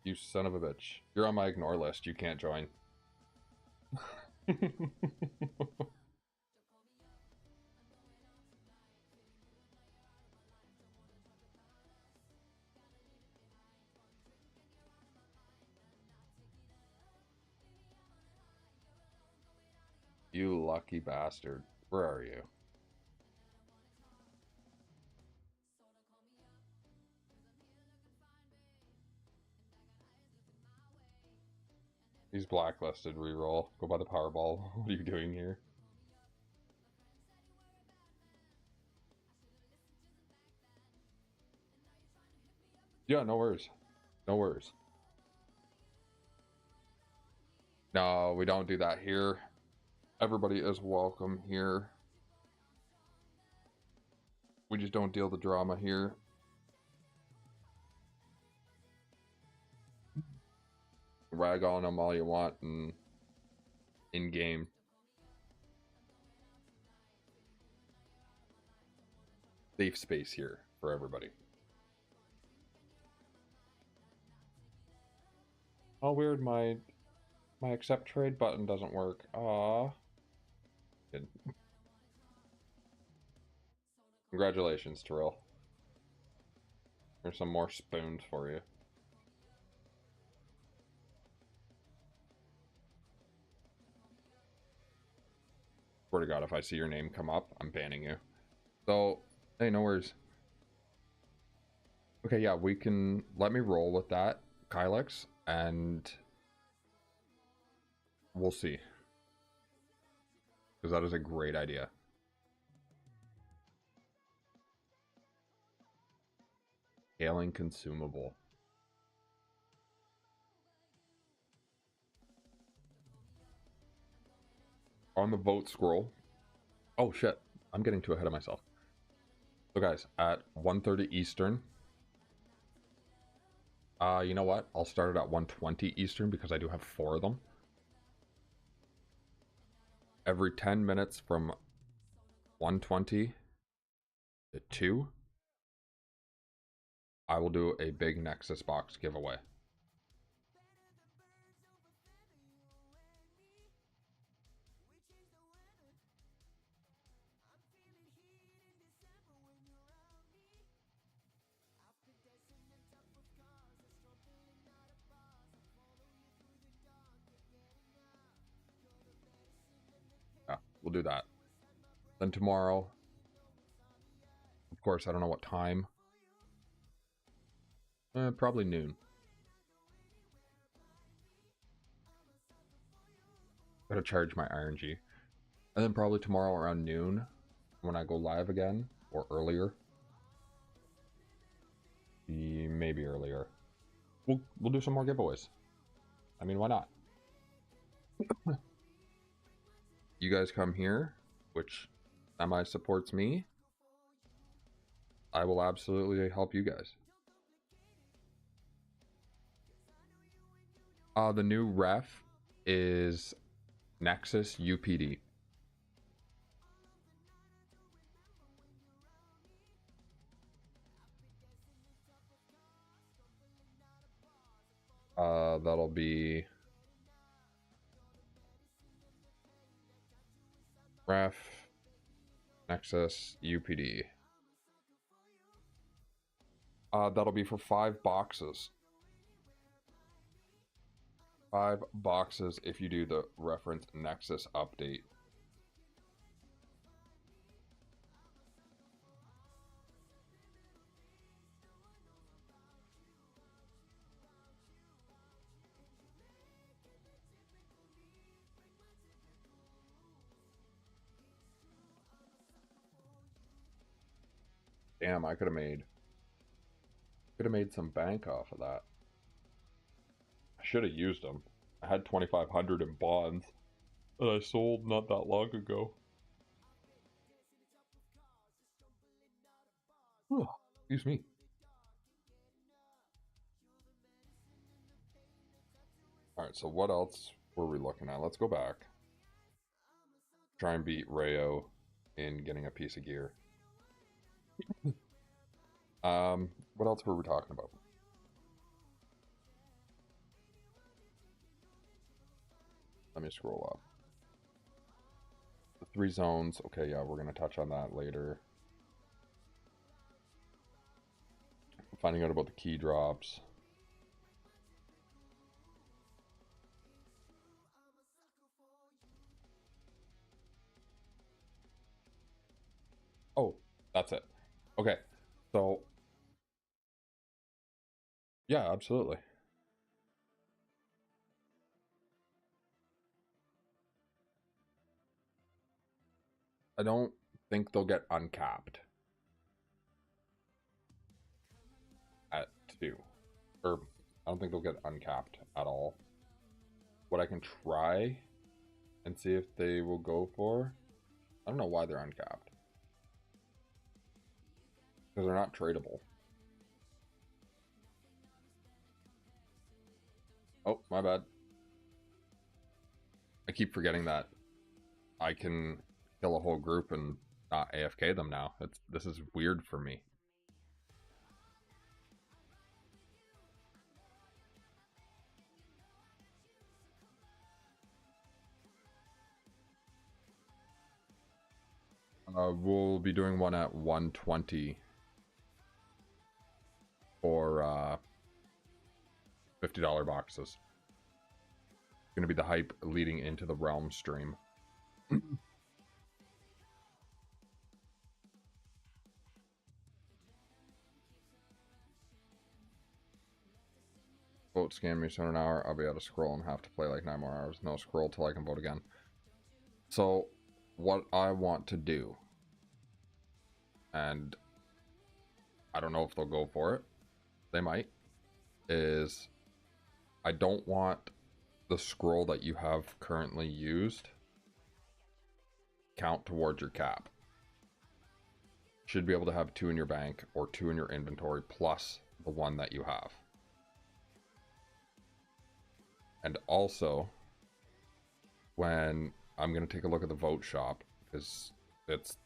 You son of a bitch. You're on my ignore list. You can't join. You lucky bastard. Where are you? He's blacklisted, reroll. Go by the Powerball. What are you doing here? Yeah, no worries. No worries. No, we don't do that here. Everybody is welcome here. We just don't deal the drama here. Rag on them all you want and in game. Safe space here for everybody. Oh, weird, my accept trade button doesn't work. Aww. Good. Congratulations, Terrell. There's some more spoons for you. Swear to God, if I see your name come up, I'm banning you. So, hey, no worries. Okay, yeah, we can... Let me roll with that, Kylex, and... we'll see. Because that is a great idea. Scaling consumable. on the vote scroll. Oh shit, I'm getting too ahead of myself. So guys, at 1:30 Eastern, you know what? I'll start it at 1:20 Eastern because I do have 4 of them. Every 10 minutes from 1:20 to 2, I will do a big Nexus box giveaway. Yeah, we'll do that. Then tomorrow, of course, I don't know what time. Probably noon. Gotta charge my RNG. And then probably tomorrow around noon, when I go live again, or earlier. Maybe earlier. We'll do some more giveaways. I mean, why not? You guys come here, which semi supports me. I will absolutely help you guys. The new ref is Nexus UPD. That'll be ref Nexus UPD. That'll be for 5 boxes. 5 boxes if you do the reference Nexus update. Damn, I could have made some bank off of that. I should have used them. I had 2,500 in bonds that I sold not that long ago. Excuse me. Alright, so what else were we looking at? Let's go back. Try and beat Rayo in getting a piece of gear. What else were we talking about? Let me scroll up. The 3 zones. Okay, yeah, we're going to touch on that later. Finding out about the key drops. Oh, that's it. Okay, so yeah, absolutely. I don't think they'll get uncapped at 2. Or, I don't think they'll get uncapped at all. What I can try and see if they will go for, I don't know why they're uncapped. Because they're not tradable. Oh, my bad. I keep forgetting that I can kill a whole group and not AFK them now. This is weird for me. We'll be doing one at 1:20 for $50 boxes. It's gonna be the hype leading into the Realm stream. Vote scan me so in an hour. I'll be able to scroll and have to play like 9 more hours. No scroll till I can vote again. So what I want to do, and I don't know if they'll go for it, they might, is I don't want the scroll that you have currently used count towards your cap. Should be able to have 2 in your bank or 2 in your inventory plus the 1 that you have. And also, when I'm going to take a look at the vote shop, because it's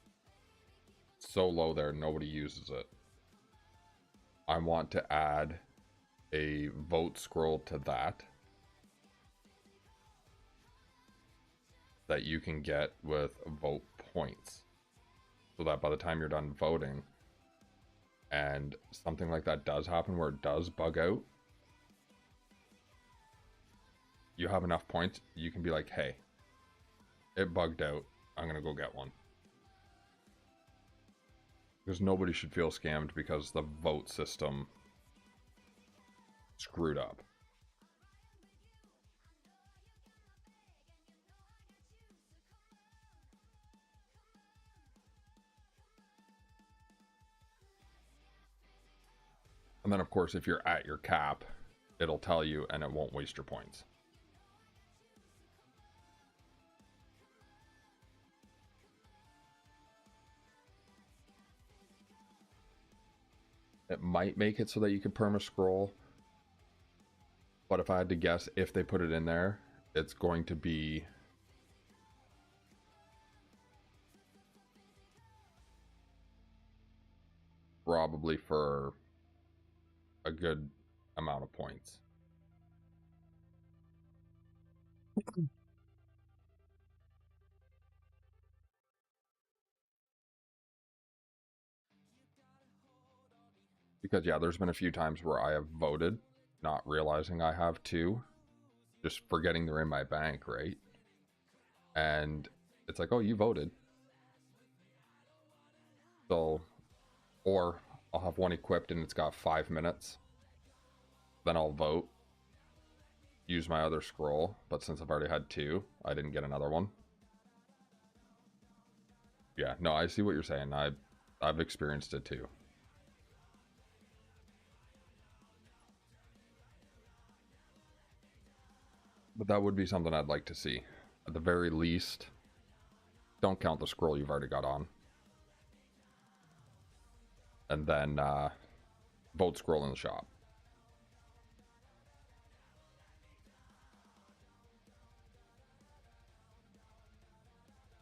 so low there, nobody uses it. I want to add a vote scroll to that you can get with vote points, so that by the time you're done voting and something like that does happen where it does bug out, you have enough points, you can be like, hey, it bugged out, I'm gonna go get one. Because nobody should feel scammed because the vote system screwed up. And then of course, if you're at your cap, it'll tell you and it won't waste your points. It might make it so that you can perma scroll, but if I had to guess, if they put it in there, it's going to be probably for a good amount of points. Because yeah, there's been a few times where I have voted, not realizing I have 2, just forgetting they're in my bank, right? And it's like, oh, you voted. So, or I'll have 1 equipped and it's got 5 minutes. Then I'll vote, use my other scroll, but since I've already had 2, I didn't get another one. Yeah, no, I see what you're saying. I've experienced it too. But that would be something I'd like to see. At the very least, don't count the scroll you've already got on. And then vote scroll in the shop.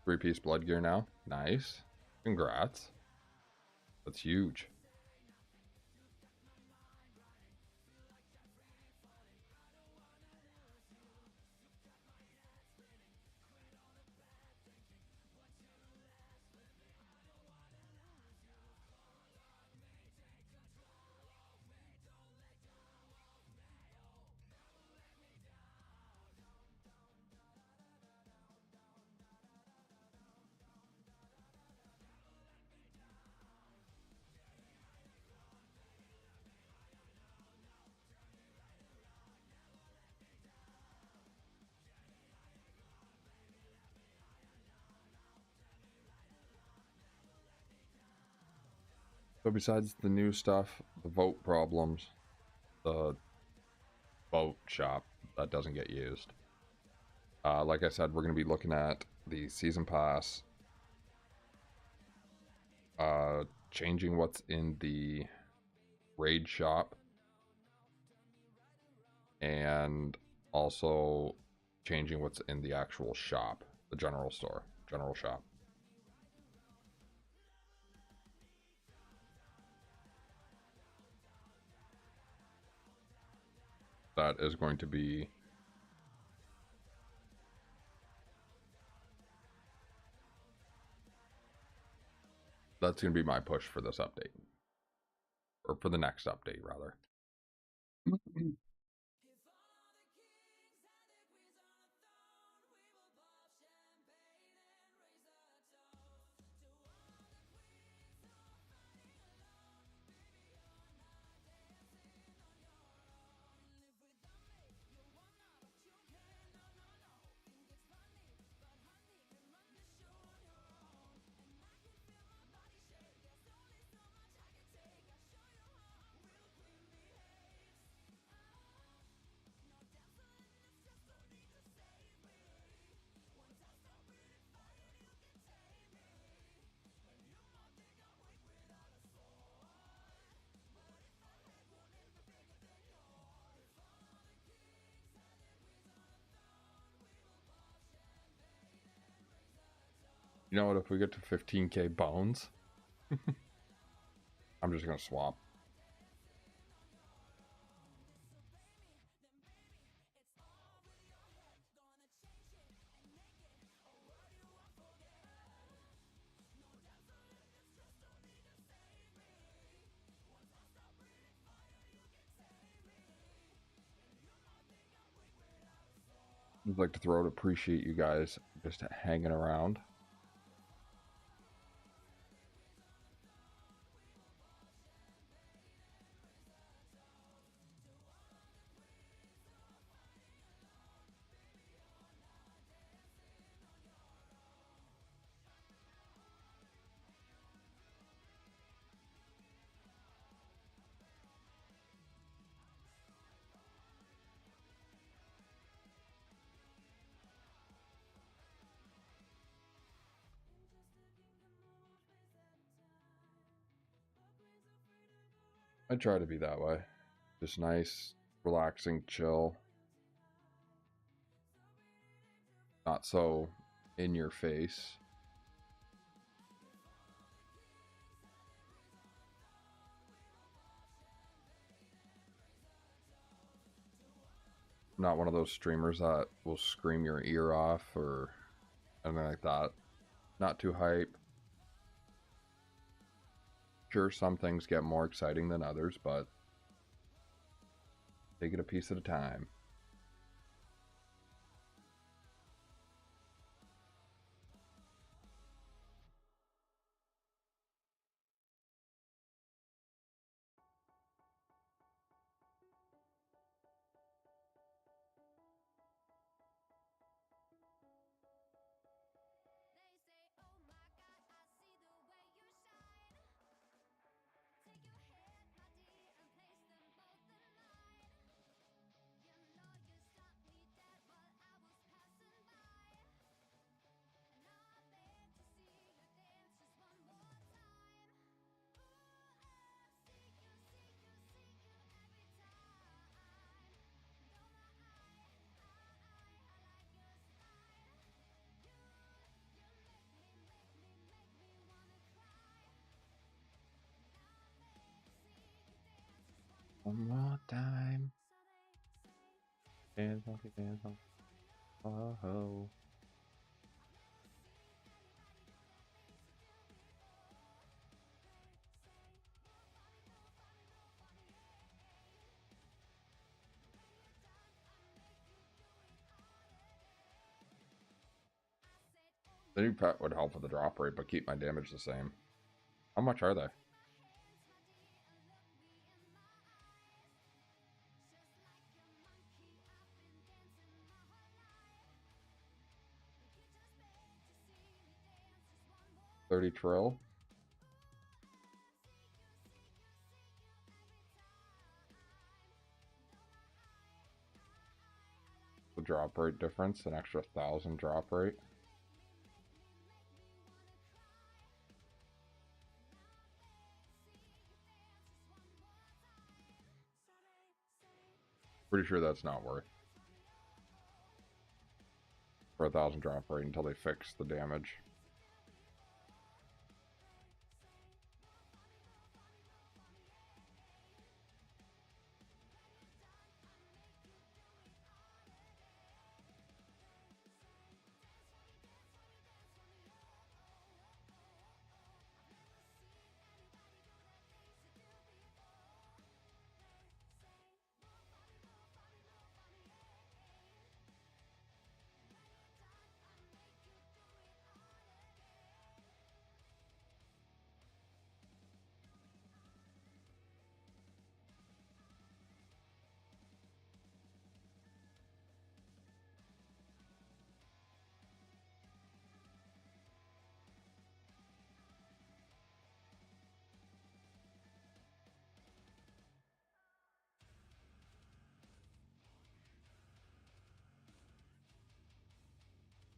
Three-piece blood gear now. Nice. Congrats. That's huge. So besides the new stuff, the vote problems, the vote shop that doesn't get used, like I said, we're going to be looking at the season pass, changing what's in the raid shop, and also changing what's in the actual shop, the general store, general shop. That is going to be that's going to be my push for this update, or for the next update rather. You know what? If we get to 15k bones, I'm just gonna swap. I'd like to throw it. Appreciate you guys just hanging around. I try to be that way. Just nice, relaxing, chill. Not so in your face. Not one of those streamers that will scream your ear off or anything like that. Not too hype. Sure, some things get more exciting than others, but take it a piece at a time. One more time. Dance on, dance on. Oh. The new pet would help with the drop rate, but keep my damage the same. How much are they? $30 trill. The drop rate difference, an extra 1,000 drop rate. Pretty sure that's not worth for 1,000 drop rate until they fix the damage.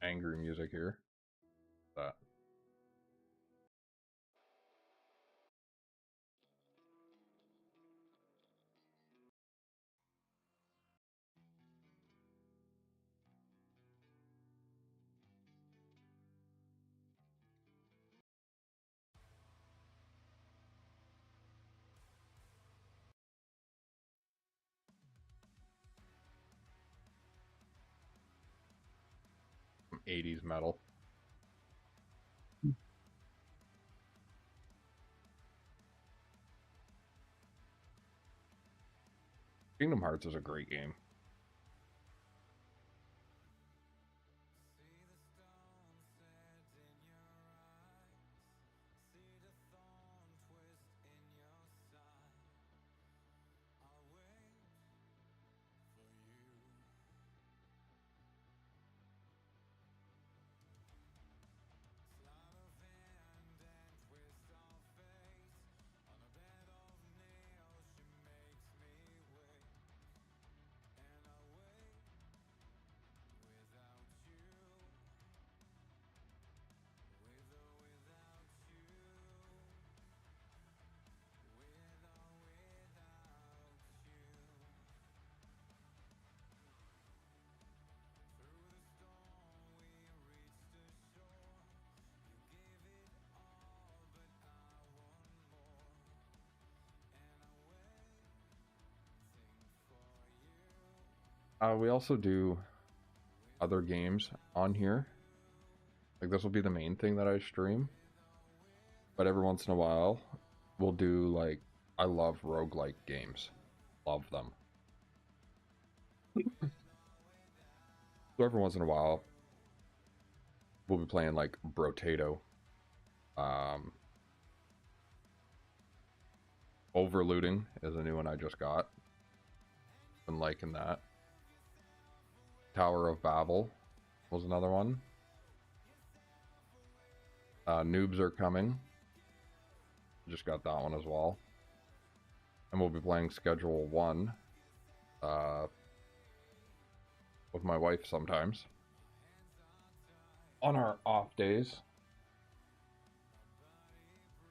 Angry music here. That. 80s metal. Kingdom Hearts is a great game. We also do other games on here. Like, this will be the main thing that I stream. But every once in a while, we'll do, like, I love roguelike games. Love them. So every once in a while, we'll be playing, like, Brotato. Overlooting is a new one I just got. Been liking that. Tower of Babel was another one. Noobs Are Coming. Just got that one as well. And we'll be playing Schedule 1 with my wife sometimes. On our off days.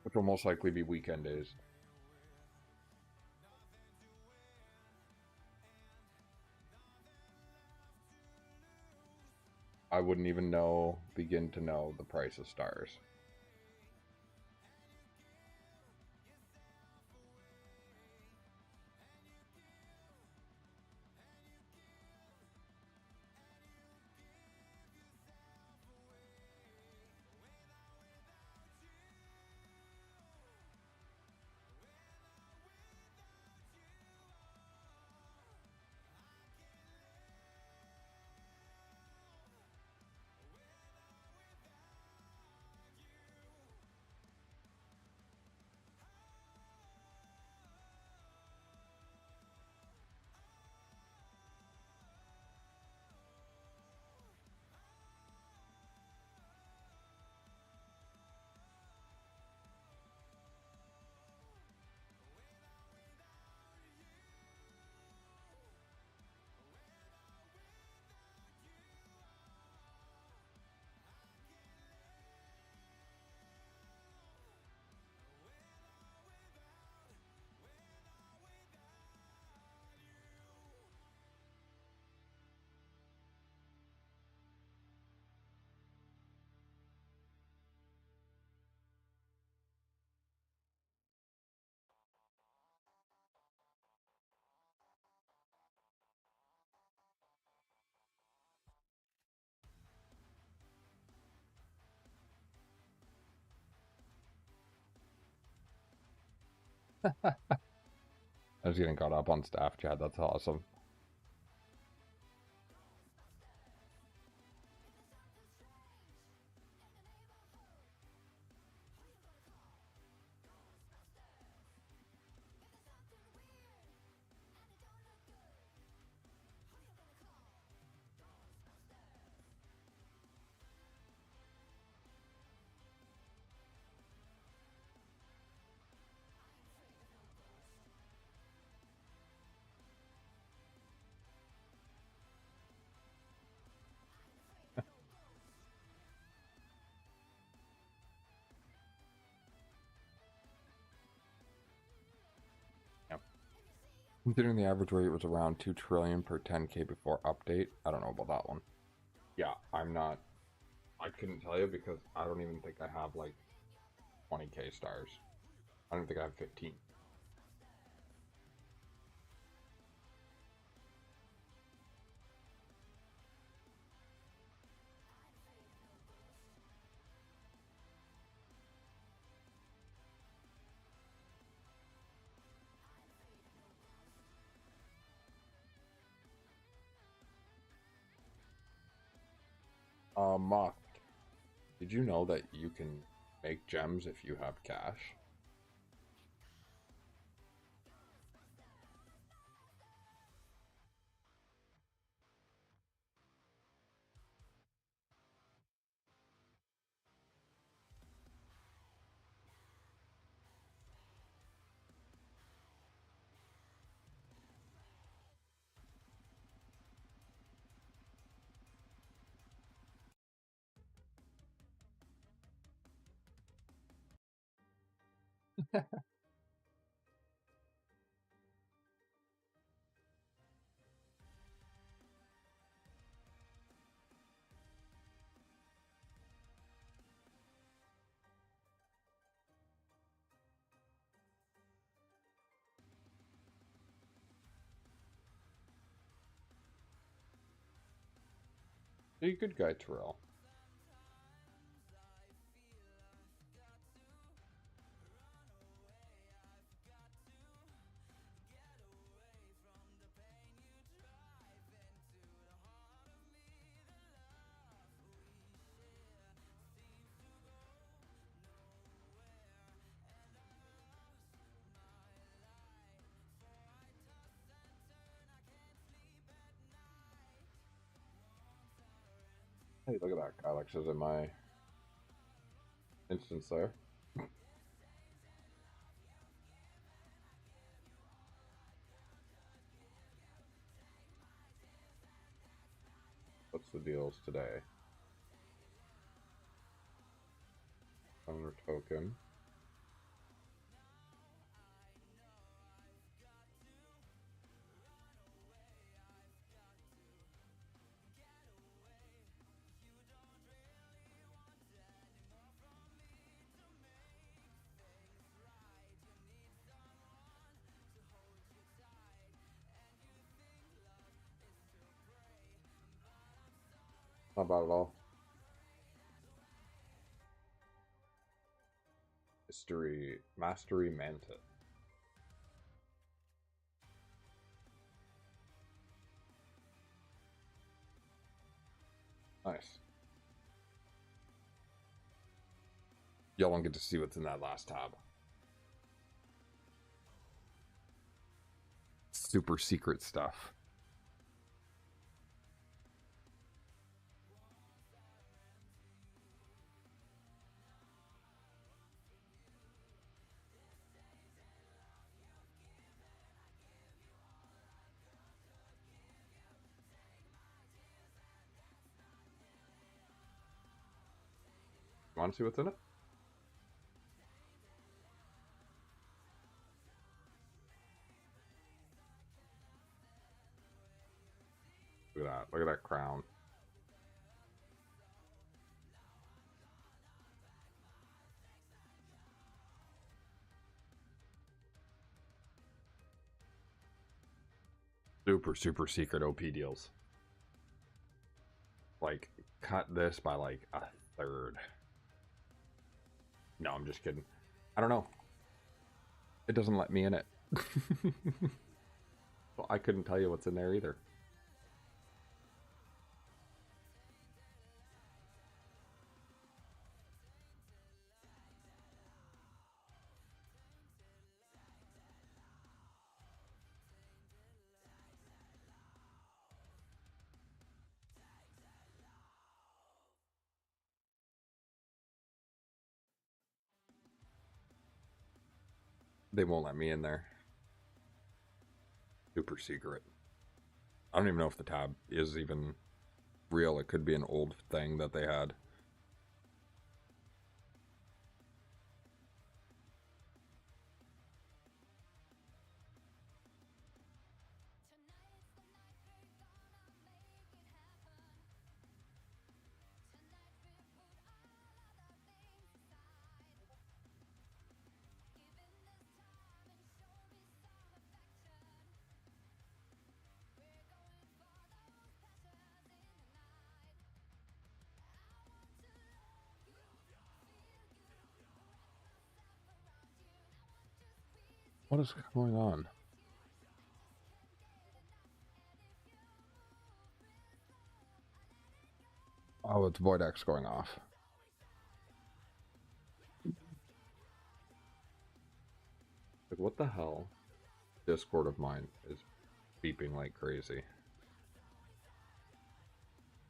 Which will most likely be weekend days. I wouldn't even begin to know the price of stars. I was getting caught up on staff chat. That's awesome. Considering the average rate was around 2 trillion per 10k before update, I don't know about that one. Yeah, I couldn't tell you because I don't even think I have like 20k stars. I don't think I have 15. Mock, did you know that you can make gems if you have cash? Are you a good guy, Terrell? Hey, look at that. Alex is in my instance there. What's the deals today? Owner token. Not bad at all. Mastery Mantis. Nice. Y'all won't get to see what's in that last tab. Super secret stuff. Want to see what's in it? Look at that. Look at that crown. Super, super secret OP deals. Like, cut this by like a third. No, I'm just kidding. I don't know. It doesn't let me in it. Well, I couldn't tell you what's in there either. They won't let me in there. Super secret. I don't even know if the tab is even real. It could be an old thing that they had. What is going on? Oh, Oh, it's Void X going off. Like, what the hell? Discord of mine is beeping like crazy.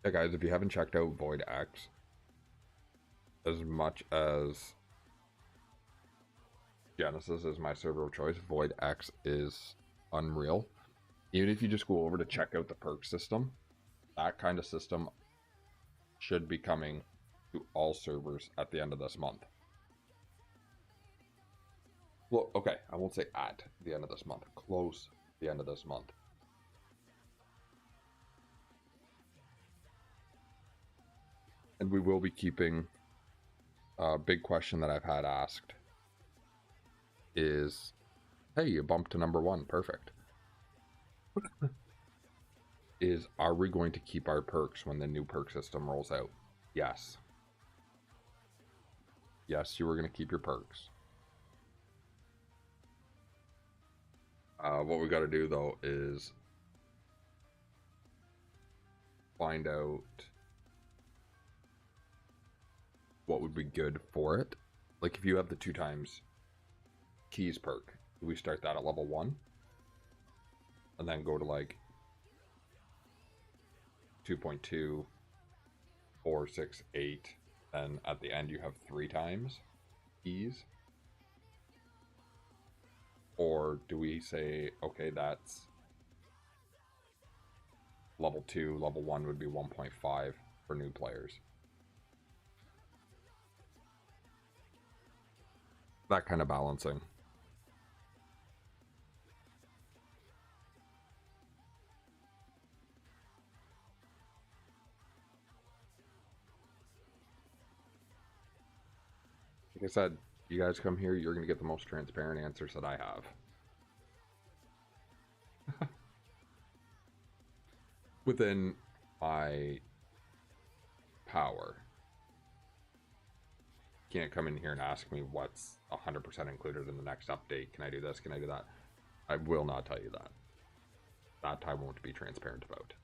Yeah, guys, if you haven't checked out Void X, as much as Genesis is my server of choice, Void X is unreal. Even if you just go over to check out the perk system, that kind of system should be coming to all servers at the end of this month. Well, okay, I won't say at the end of this month. Close to the end of this month. And we will be keeping a big question that I've had asked is, hey, you bumped to #1, perfect. Is, are we going to keep our perks when the new perk system rolls out? Yes. Yes, you are going to keep your perks. What we got to do, though, is find out what would be good for it. Like, if you have the 2x keys perk, do we start that at level 1? And then go to, like, 2.2, 4, 6, 8, and at the end you have 3x keys? Or do we say, okay, that's level 2, level 1 would be 1.5 for new players? That kind of balancing. Like I said, you guys come here, you're going to get the most transparent answers that I have. Within my power. You can't come in here and ask me what's 100% included in the next update. Can I do this? Can I do that? I will not tell you that. That I won't be transparent about.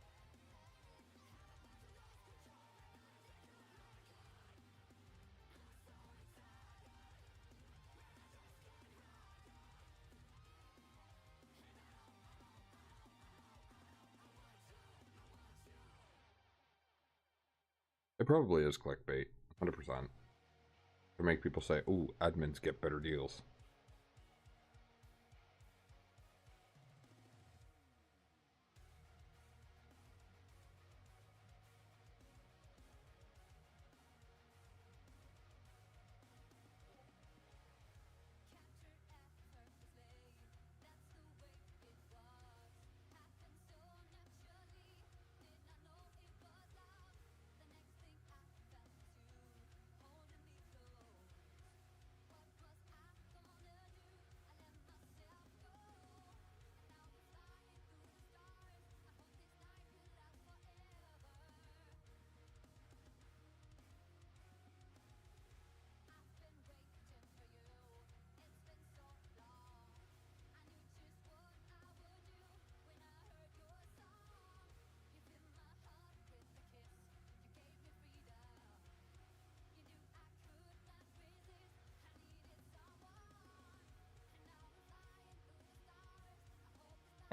It probably is clickbait, 100%. To make people say, ooh, admins get better deals.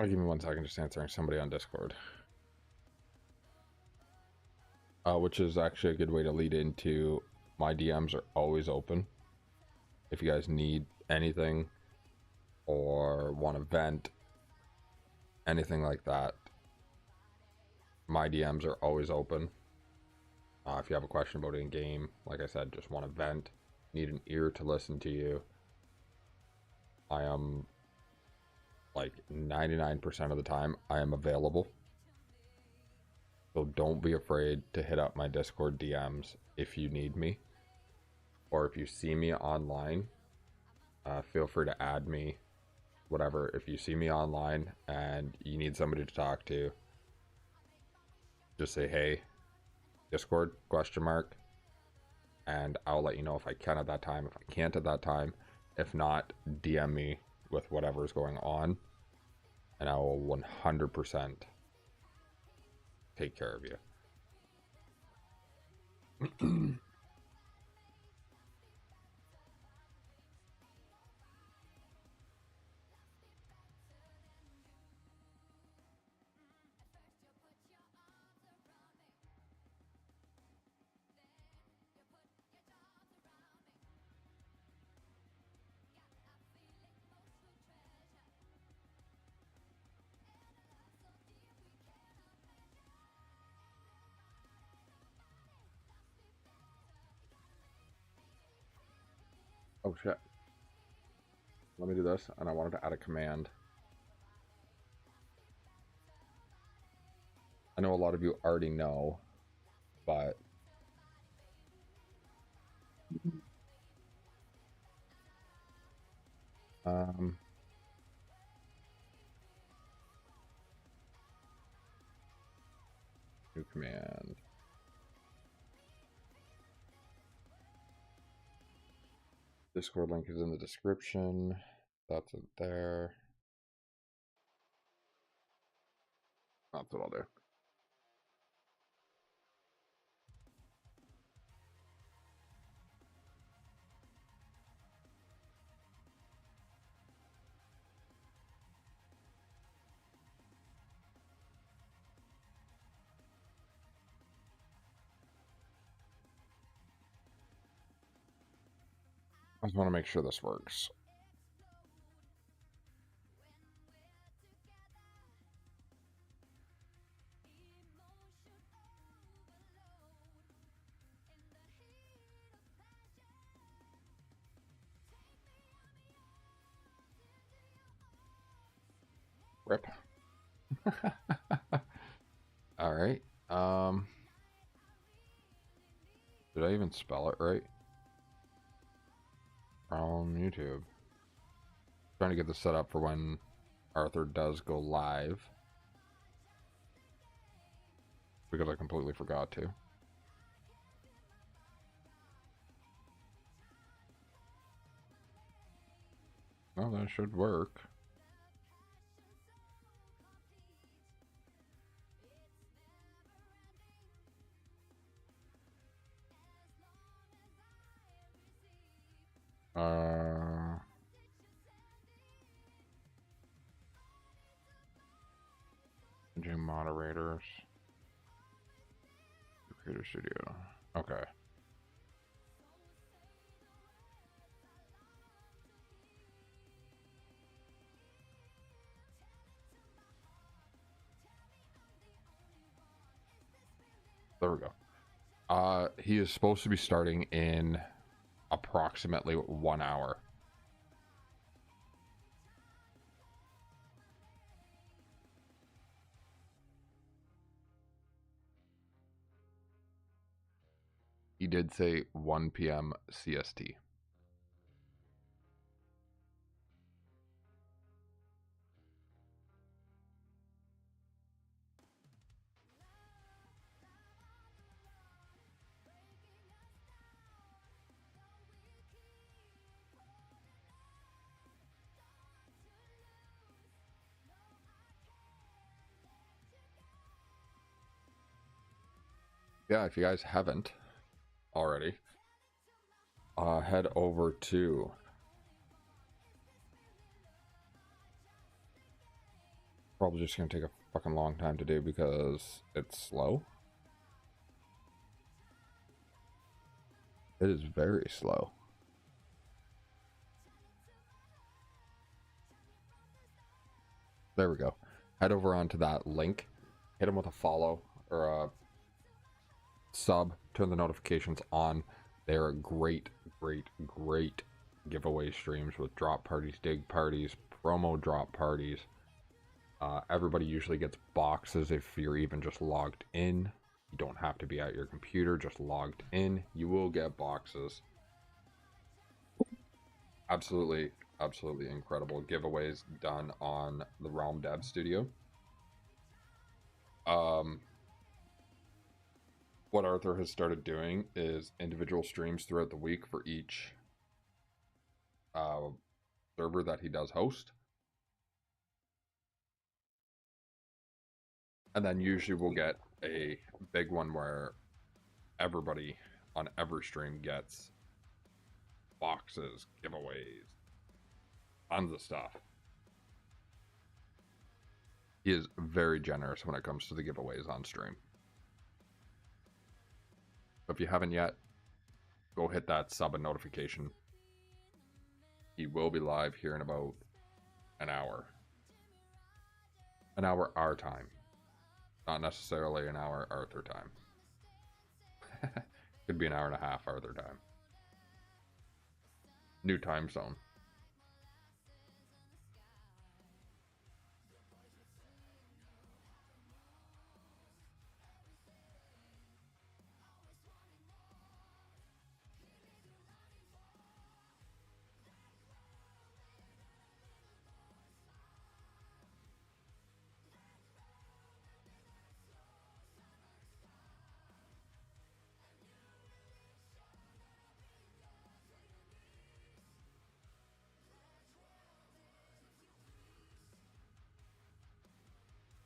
Oh, give me 1 second, just answering somebody on Discord. Which is actually a good way to lead into my DMs are always open. If you guys need anything or want to vent, anything like that, my DMs are always open. If you have a question about in game, like I said, just want to vent, need an ear to listen to you, I am, like, 99% of the time, I am available. So don't be afraid to hit up my Discord DMs if you need me. Or if you see me online, feel free to add me, whatever. If you see me online and you need somebody to talk to, just say, hey, Discord, ? And I'll let you know if I can at that time. If I can't at that time, if not, DM me with whatever's going on, and I will 100% take care of you. Oh shit. Let me do this, and I wanted to add a command. I know a lot of you already know, but new command. Discord link is in the description. That's it there. That's what I'll do. I just want to make sure this works. Rip. All right. Did I even spell it right? On YouTube. Trying to get this set up for when Arthur does go live. Because I completely forgot to. Well, that should work. Changing moderators. Creator Studio. Okay. There we go. He is supposed to be starting in approximately 1 hour. He did say 1 p.m. CST. Yeah, if you guys haven't already, head over to probably just gonna take a fucking long time to do because it's slow. It is very slow. There we go. Head over onto that link, hit him with a follow or a sub, turn the notifications on. They're great giveaway streams with drop parties, dig parties, promo drop parties. Everybody usually gets boxes if you're even just logged in. You don't have to be at your computer, just logged in. You will get boxes. Absolutely incredible giveaways done on the Realm Dev Studio. What Arthur has started doing is individual streams throughout the week for each server that he does host. And then usually we'll get a big one where everybody on every stream gets boxes, giveaways, tons of stuff. He is very generous when it comes to the giveaways on stream. So if you haven't yet, go hit that sub and notification. He will be live here in about an hour. An hour our time. Not necessarily an hour Arthur time. Could be an hour and a half Arthur time. New time zone.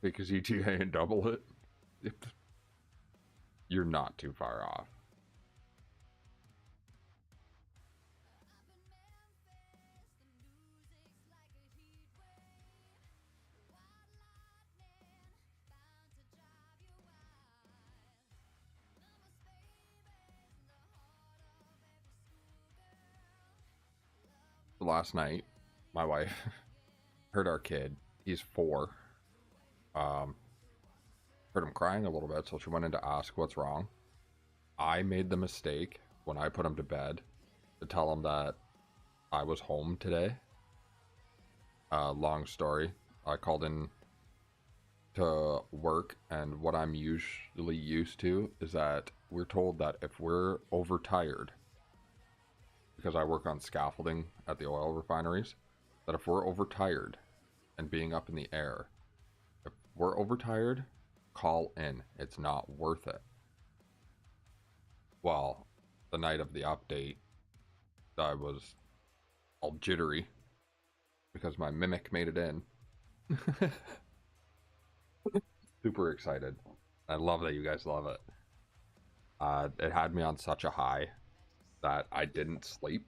Because ETA and double it? You're not too far off. Last night, my wife heard our kid. He's 4. Heard him crying a little bit, so she went in to ask what's wrong. I made the mistake when I put him to bed to tell him that I was home today. Long story. I called in to work, and what I'm usually used to is that we're told that if we're overtired, because I work on scaffolding at the oil refineries, that if we're overtired and being up in the air, if we're overtired, call in. It's not worth it. Well, the night of the update, I was all jittery because my mimic made it in. Super excited. I love that you guys love it. It had me on such a high that I didn't sleep.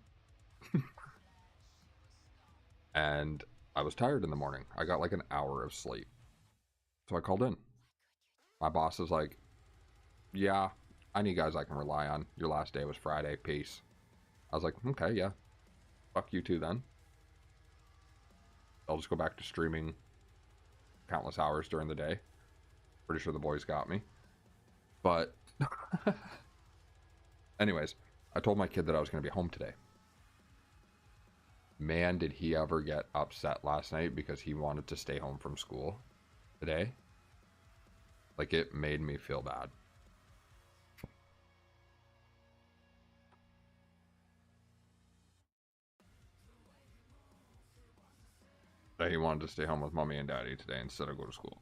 And I was tired in the morning. I got like an hour of sleep. So I called in. My boss is like, yeah, I need guys I can rely on. Your last day was Friday. Peace. I was like, okay, yeah. Fuck you too then. I'll just go back to streaming countless hours during the day. Pretty sure the boys got me. But anyways, I told my kid that I was going to be home today. Man, did he ever get upset last night because he wanted to stay home from school today. Like, it made me feel bad. That he wanted to stay home with mommy and daddy today instead of go to school.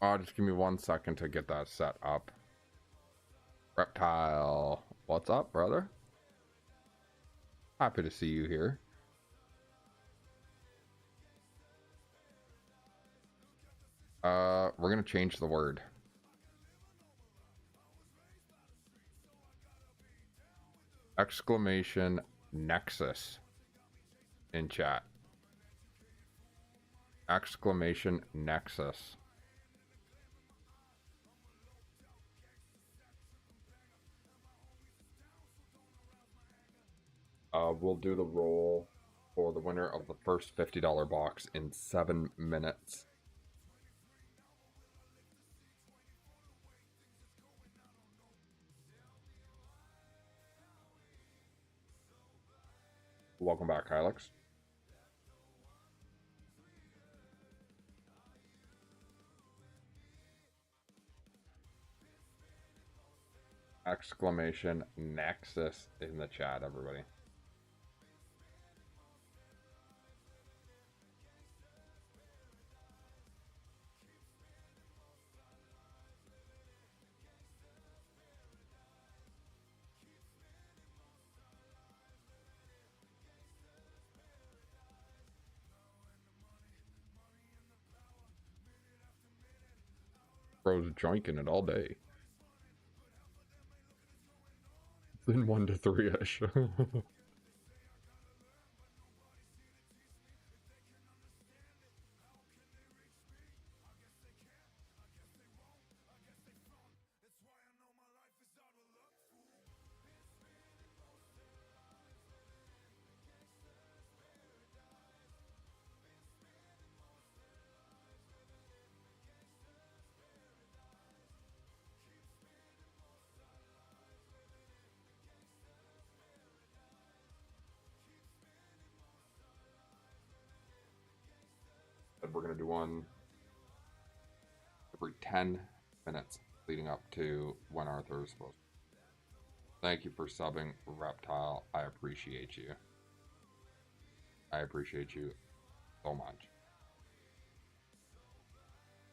Just give me 1 second to get that set up. Reptile, what's up, brother? Happy to see you here. We're gonna change the word. Exclamation Nexus in chat. Exclamation Nexus. We'll do the roll for the winner of the first $50 box in 7 minutes. Welcome back, Hylix. Exclamation Nexus in the chat, everybody. Bro's joinking it all day. Then 1 to 3-ish. We're going to do one every 10 minutes leading up to when Arthur is supposed to. Thank you for subbing, Reptile. I appreciate you. I appreciate you so much.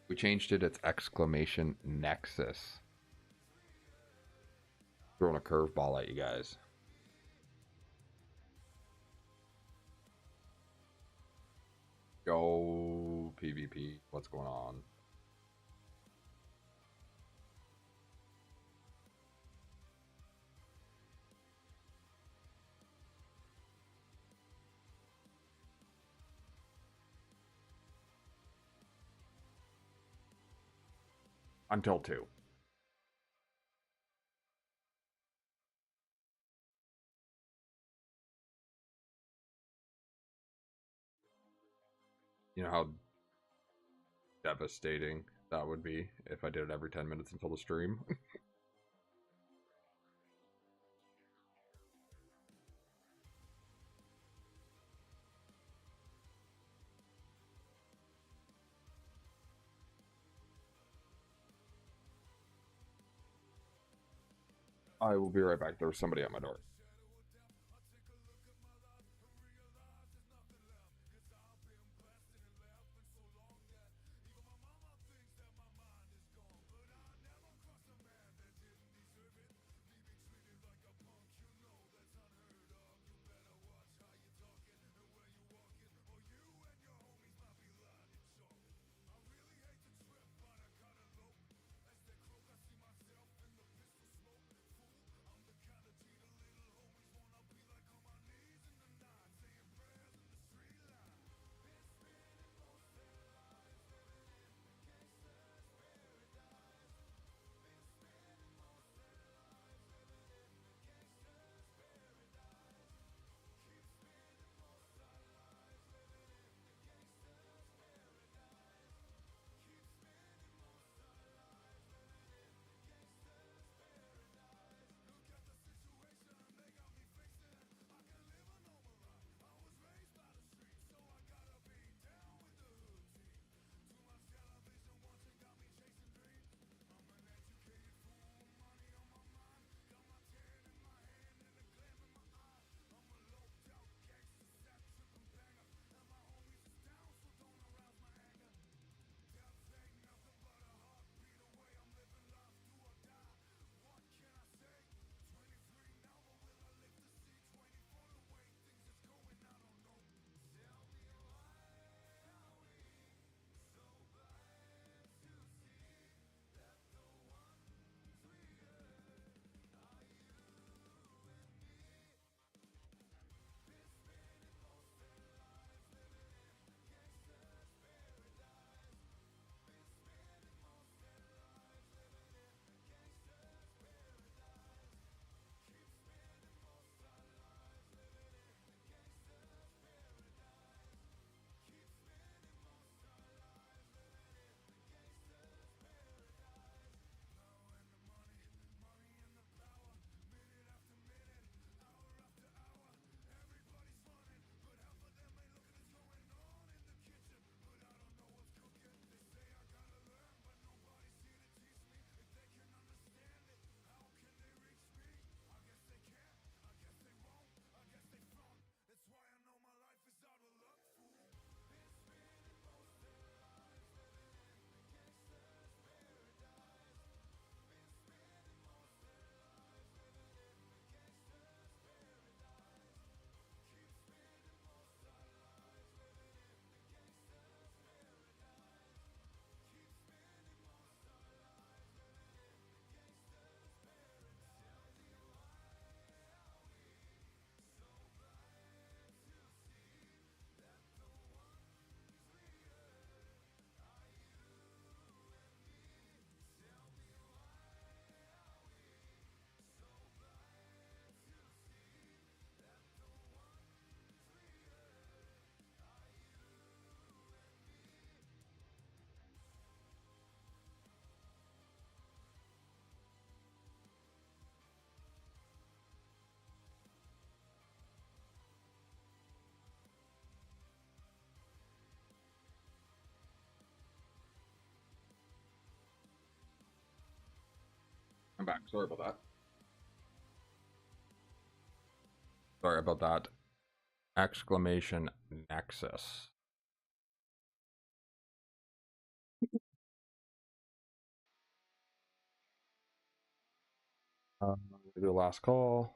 We changed it. It's exclamation Nexus. Throwing a curveball at you guys. Go PvP. What's going on? Until 2. You know how devastating that would be if I did it every 10 minutes until the stream? I will be right back. There's somebody at my door. I'm back. Sorry about that. Sorry about that. Exclamation Nexus. Do the last call.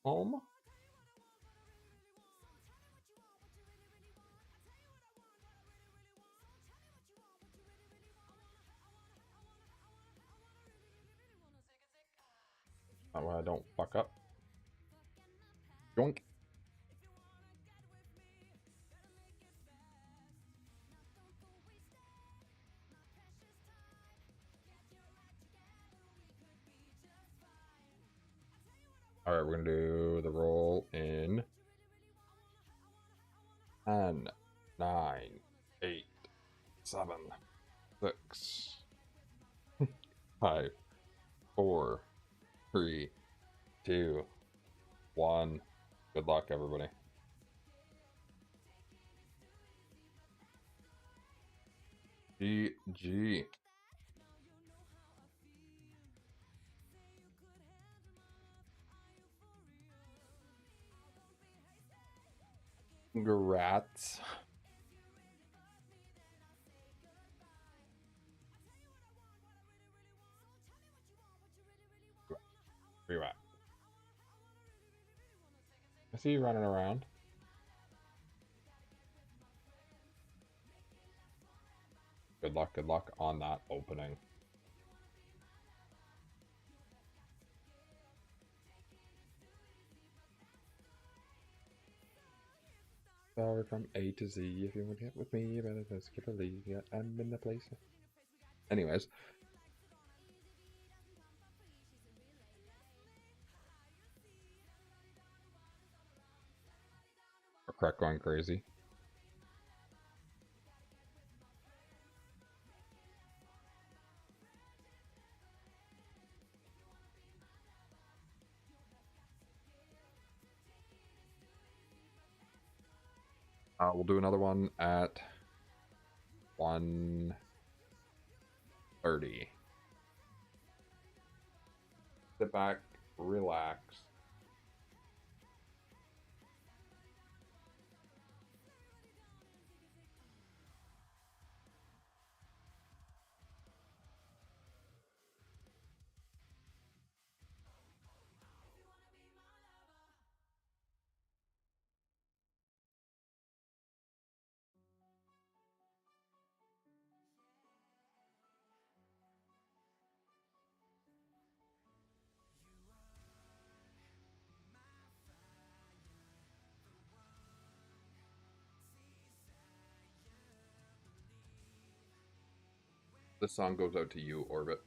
Home. That way I don't fuck up. Yoink. Alright, we're gonna do the roll in 10, 9, 8, 7, 6, 5, 4, 3, 2, 1. Good luck, everybody. GG. Congrats. Where you at? I see you running around. Good luck on that opening. Sorry from A to Z. If you want to get with me, you better just skip a lead. Yeah, I'm in the place. Anyways. A crack going crazy. We'll do another one at 1:30. Sit back, relax. This song goes out to you, Orbit.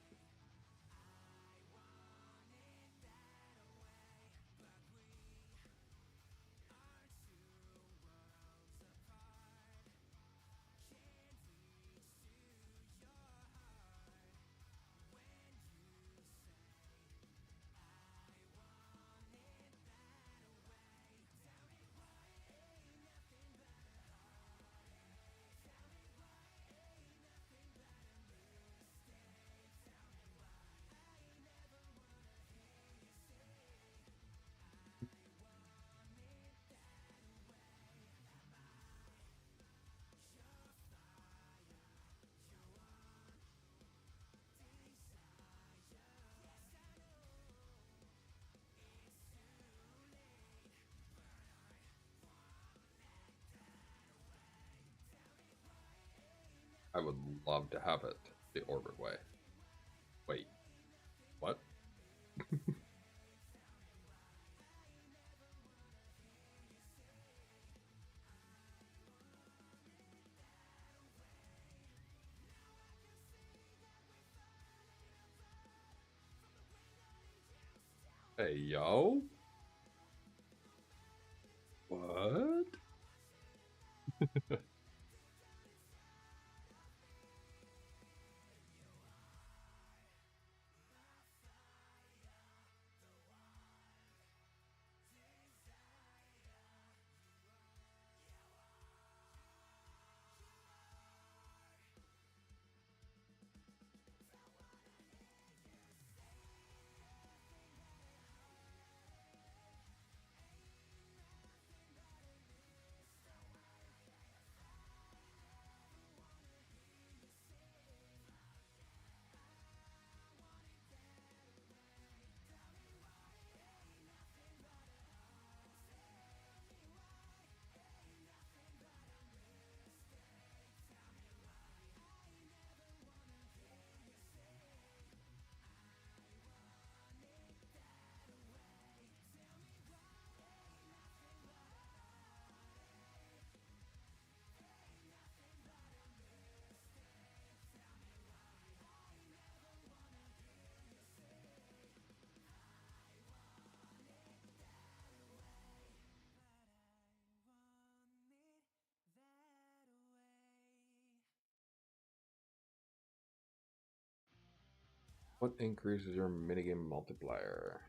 I would love to have it the Orbit way. Wait, what? Hey, yo? What? What increases your minigame multiplier?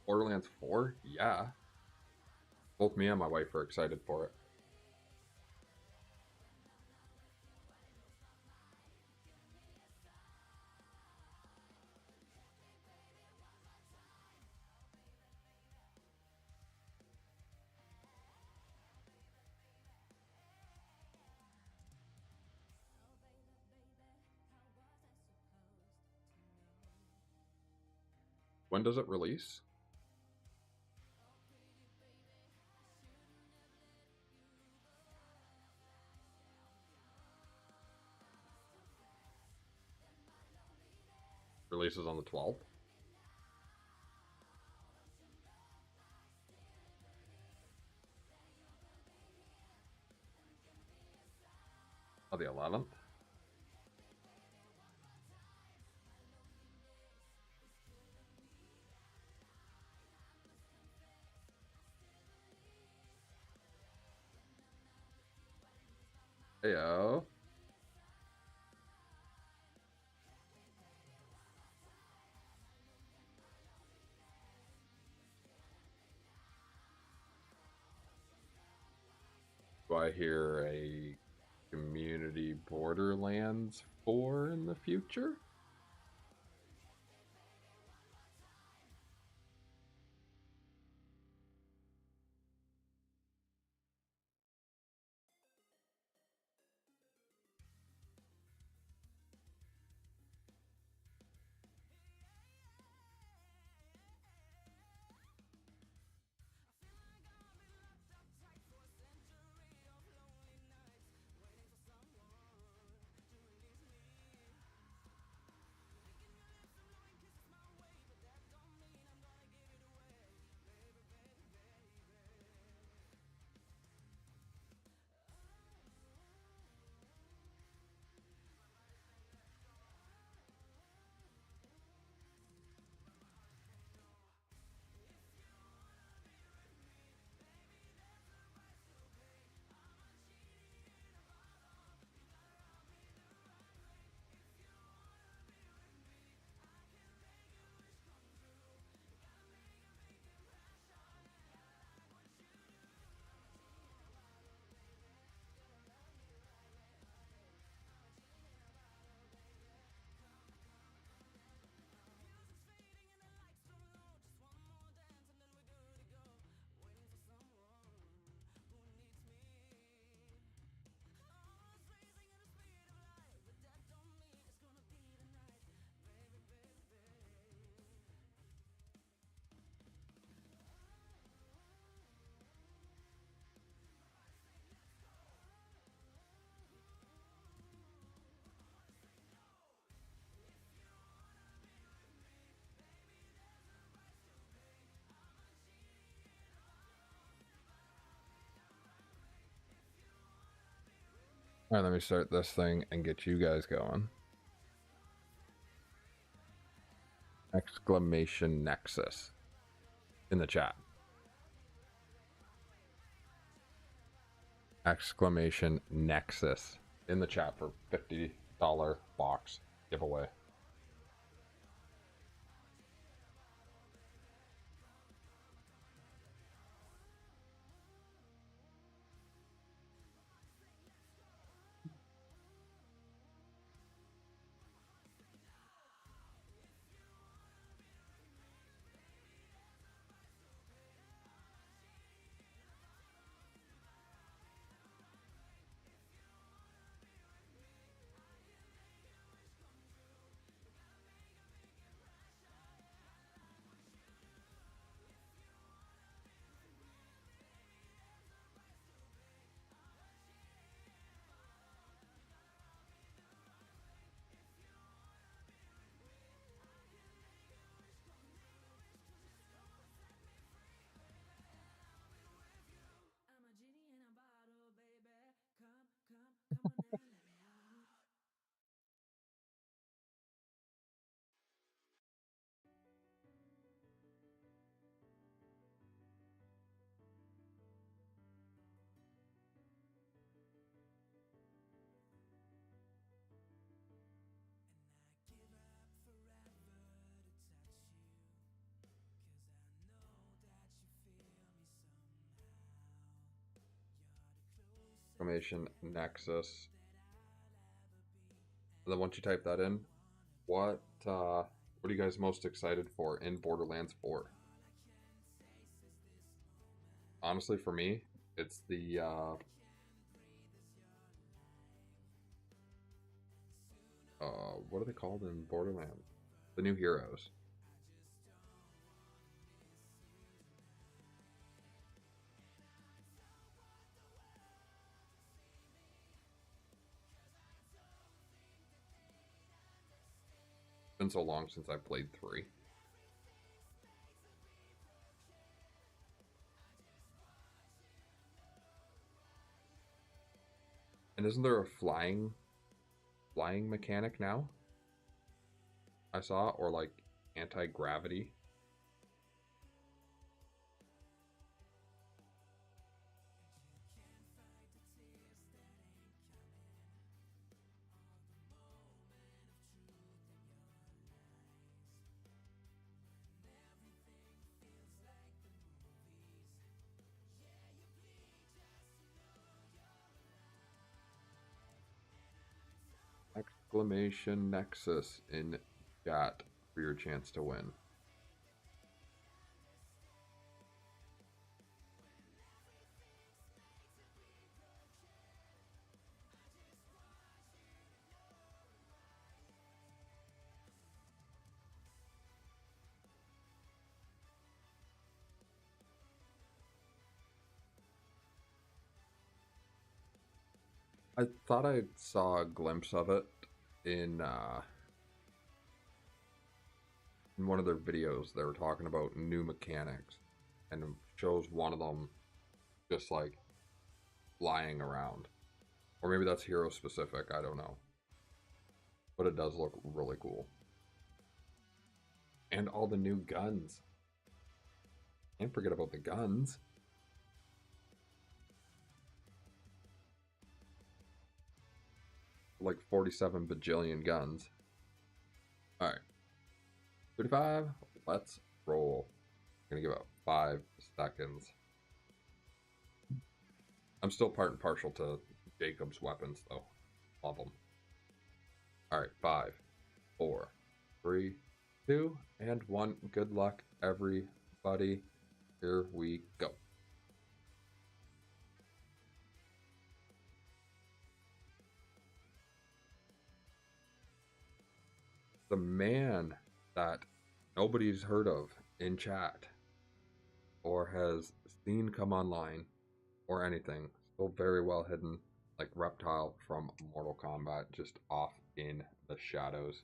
Borderlands 4? Yeah. Both me and my wife are excited for it. When does it release? Releases on the 12th. Oh, the 11th. Heyo. Do I hear a community Borderlands 4 in the future? All right, let me start this thing and get you guys going. Exclamation Nexus in the chat. Exclamation Nexus in the chat for $50 box giveaway. exclamation Nexus. And then once you type that in, what are you guys most excited for in Borderlands 4? Honestly, for me, it's the what are they called in Borderlands? The new heroes. It's been so long since I played 3. And isn't there a flying mechanic now? I saw, or like anti-gravity. Exclamation Nexus in chat for your chance to win. I thought I saw a glimpse of it in one of their videos. They were talking about new mechanics, and it shows one of them just like flying around, or maybe that's hero specific. I don't know, but it does look really cool. And all the new guns. Can't forget about the guns. Like 47 bajillion guns. Alright. 35. Let's roll. I'm gonna give it 5 seconds. I'm still part and partial to Jacob's weapons, though. Love them. Alright, 5, 4, 3, 2, and 1. Good luck, everybody. Here we go. The man that nobody's heard of in chat or has seen come online or anything, still very well hidden, like Reptile from Mortal Kombat, just off in the shadows.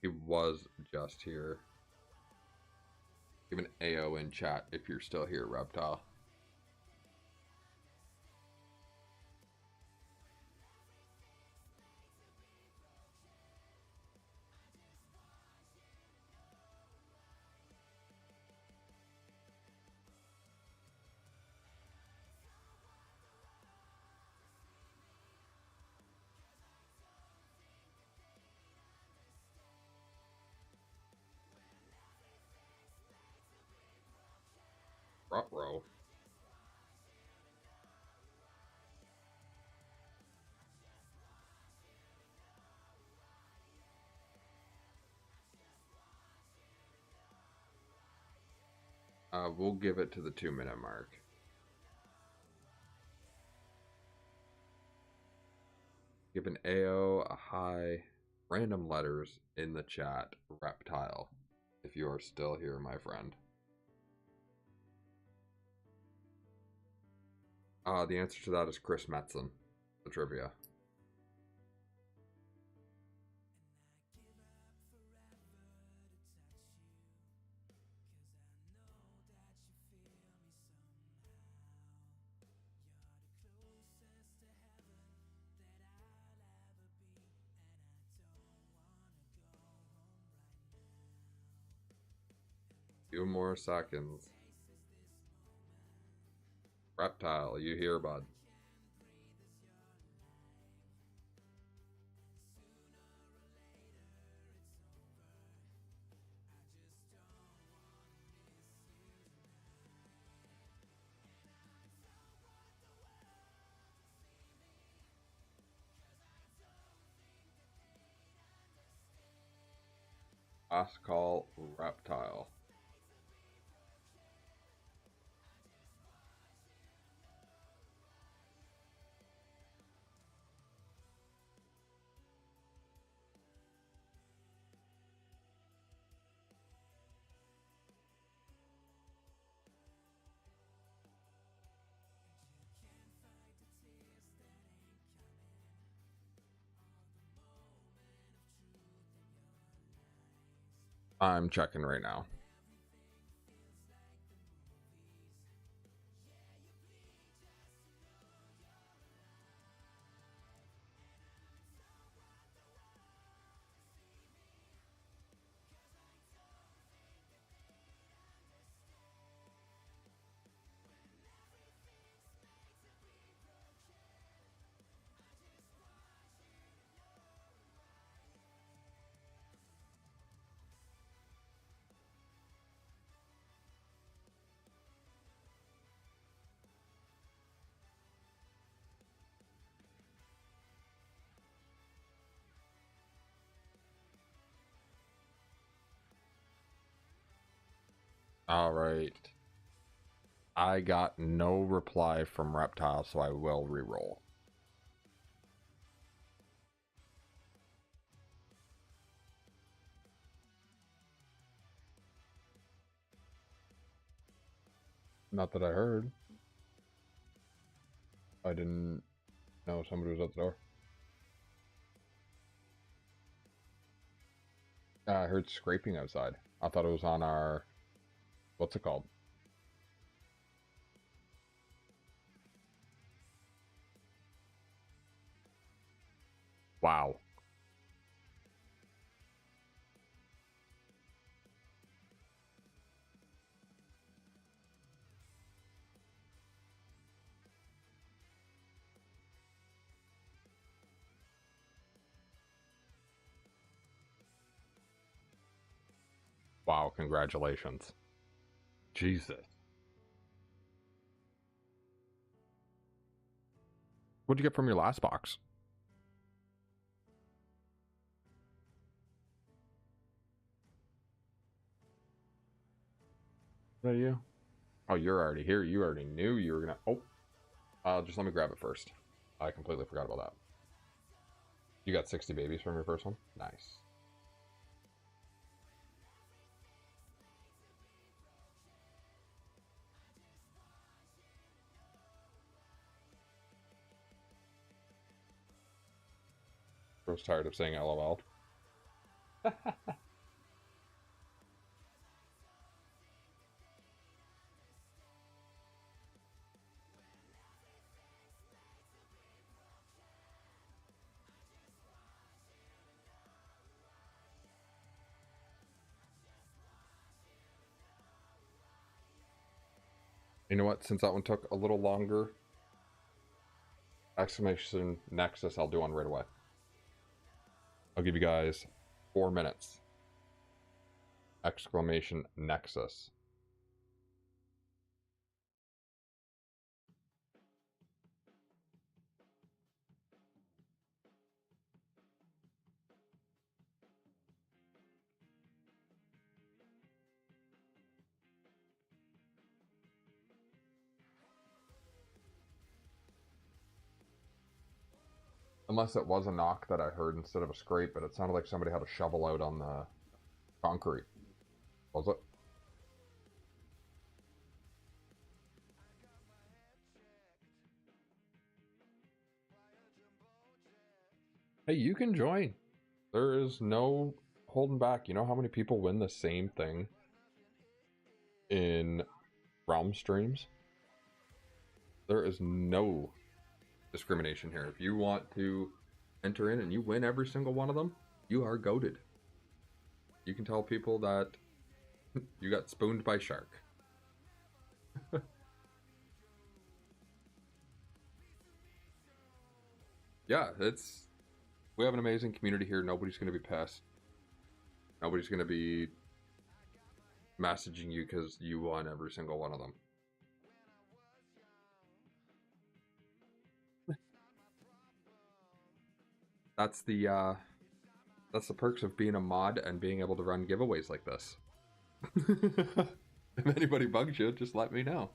He was just here. Give an AO in chat if you're still here, Reptile. Ruh-roh. We'll give it to the 2-minute mark. Give an AO, a hi, random letters in the chat, Reptile, if you are still here, my friend. The answer to that is Chris Metzen, the trivia. Few more seconds. Reptile, you here, bud? Last call reptile. I'm checking right now. All right. I got no reply from Reptile, so I will re-roll. Not that I heard. I didn't know somebody was at the door. I heard scraping outside. I thought it was on our... What's it called? Wow. Wow, congratulations. Jesus. What'd you get from your last box? Is that you? Oh, you're already here. You already knew you were gonna... Oh, just let me grab it first. I completely forgot about that. You got 60 babies from your first one? Nice. I was tired of saying LOL. You know what? Since that one took a little longer, exclamation Nexus, I'll do one right away. I'll give you guys 4 minutes. Exclamation Nexus. Unless it was a knock that I heard instead of a scrape, but it sounded like somebody had a shovel out on the concrete. Was it? Hey, you can join. There is no holding back. You know how many people win the same thing in Realm streams? There is no discrimination here. If you want to enter in and you win every single one of them, you are goated. You can tell people that you got spooned by shark. Yeah, we have an amazing community here. Nobody's going to be pissed. Nobody's going to be messaging you because you won every single one of them. That's the That's the perks of being a mod and being able to run giveaways like this. If anybody bugs you, just let me know.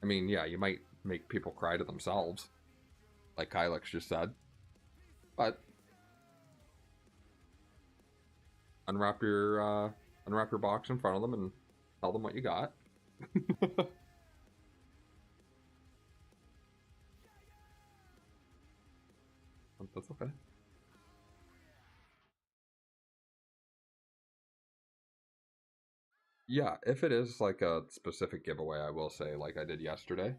I mean, yeah, you might make people cry to themselves, like Kylix just said, but unwrap your box in front of them and tell them what you got. That's okay. Yeah, if it is like a specific giveaway, I will say, like I did yesterday,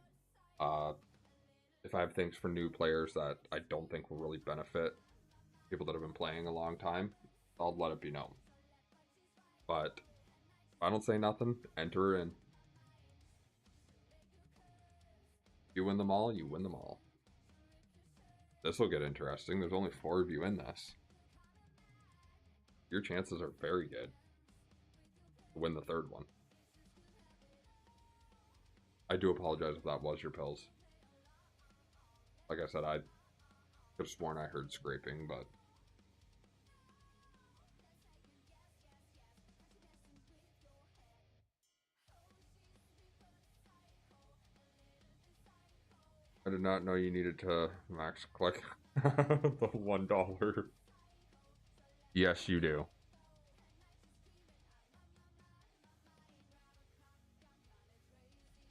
if I have things for new players that I don't think will really benefit people that have been playing a long time, I'll let it be known. But if I don't say nothing, enter in. You win them all, you win them all. This will get interesting. There's only 4 of you in this. Your chances are very good to win the 3rd one. I do apologize if that was your pills. Like I said, I could have sworn I heard scraping, but... I did not know you needed to max click the $1. Yes, you do.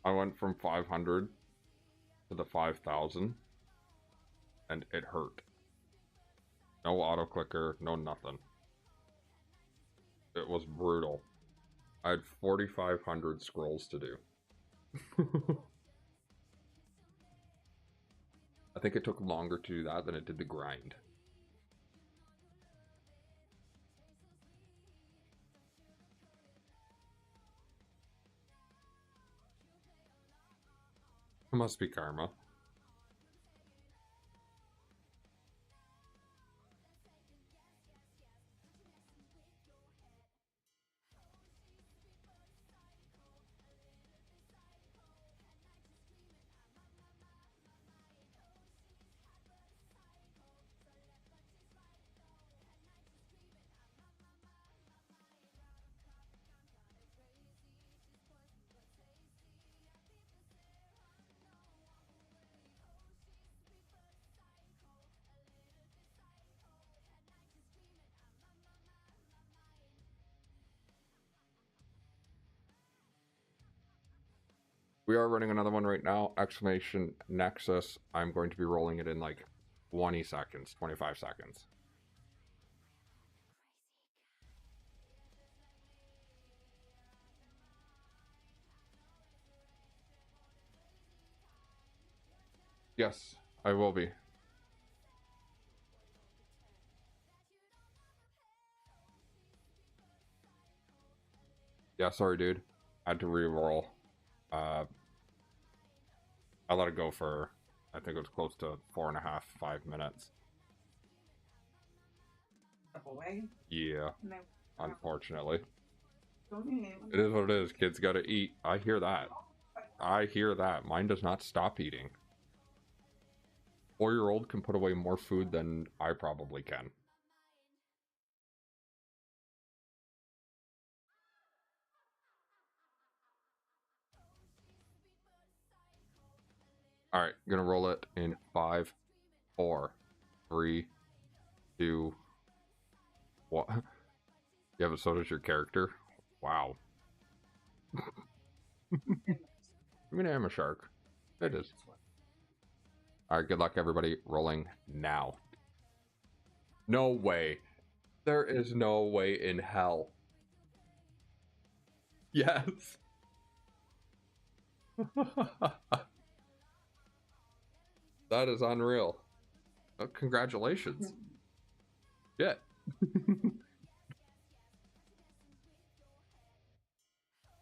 I went from 500 to the 5,000, and it hurt. No auto clicker, no nothing. It was brutal. I had 4,500 scrolls to do. I think it took longer to do that than it did the grind. It must be karma. We are running another one right now, exclamation Nexus. I'm going to be rolling it in like 20 seconds, 25 seconds. Yes, I will be. Yeah, sorry, dude. I had to re-roll. I let it go for, I think it was close to 4.5, 5 minutes. Yeah, unfortunately. It is what it is. Kids gotta eat. I hear that. I hear that. Mine does not stop eating. 4-year-old can put away more food than I probably can. Alright, gonna roll it in 5, 4, 3, 2, 1. Yeah, but so does your character. Wow. I mean, I am a shark. It is. Alright, good luck, everybody. Rolling now. No way. There is no way in hell. Yes. That is unreal. Oh, congratulations. Yeah.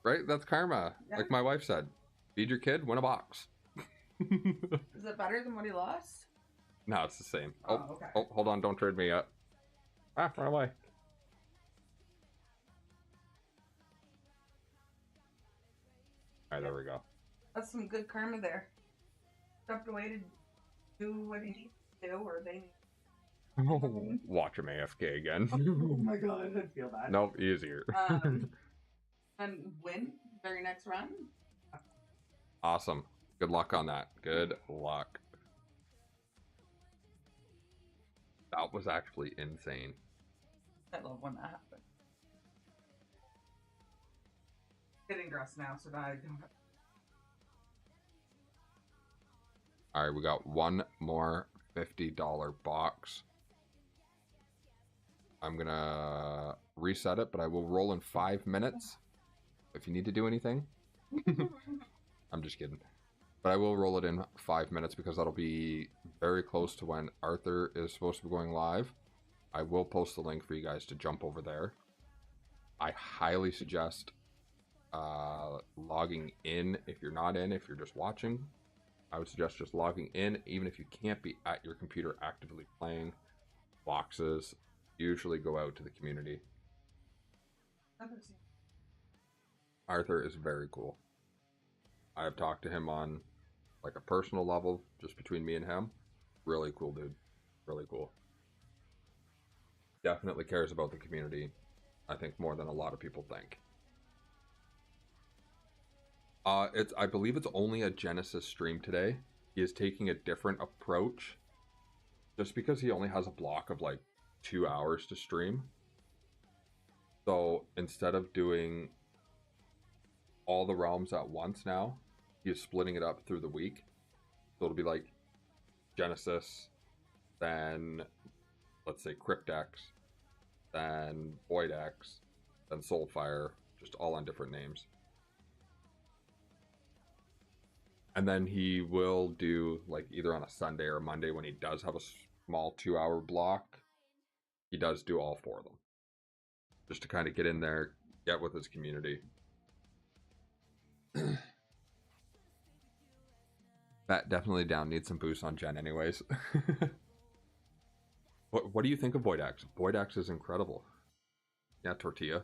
Right? That's karma. Yeah. Like my wife said. Feed your kid, win a box. Is it better than what he lost? No, it's the same. Oh, okay. Oh, hold on, don't trade me yet. Ah, run away. Alright, there we go. That's some good karma there. Stepped away to do what he needs to do, or they need. Watch him AFK again. Oh my god, I feel bad. Nope, easier. And win very next round. Awesome. Good luck on that. Good luck. That was actually insane. I love when that happens. Getting dressed now, so that I don't have. All right, we got one more $50 box. I'm gonna reset it, but I will roll in 5 minutes. If you need to do anything. I'm just kidding. But I will roll it in 5 minutes because that'll be very close to when Arthur is supposed to be going live. I will post the link for you guys to jump over there. I highly suggest logging in if you're not in, if you're just watching. I would suggest just logging in, even if you can't be at your computer actively playing. Boxes usually go out to the community. Arthur is very cool. I have talked to him on like a personal level, just between me and him. Really cool dude. Really cool. Definitely cares about the community, I think, more than a lot of people think. I believe it's only a Genesis stream today. He is taking a different approach. Just because he only has a block of like 2 hours to stream. So instead of doing all the realms at once now, he's splitting it up through the week. So it'll be like Genesis, then let's say Cryptex, then Voidex, then Soulfire, just all on different names. And then he will do like either on a Sunday or a Monday when he does have a small 2 hour block. He does do all 4 of them. Just to kind of get in there, get with his community. That definitely down needs some boost on Gen anyways. What do you think of Voidex? Voidex is incredible. Yeah, Tortilla.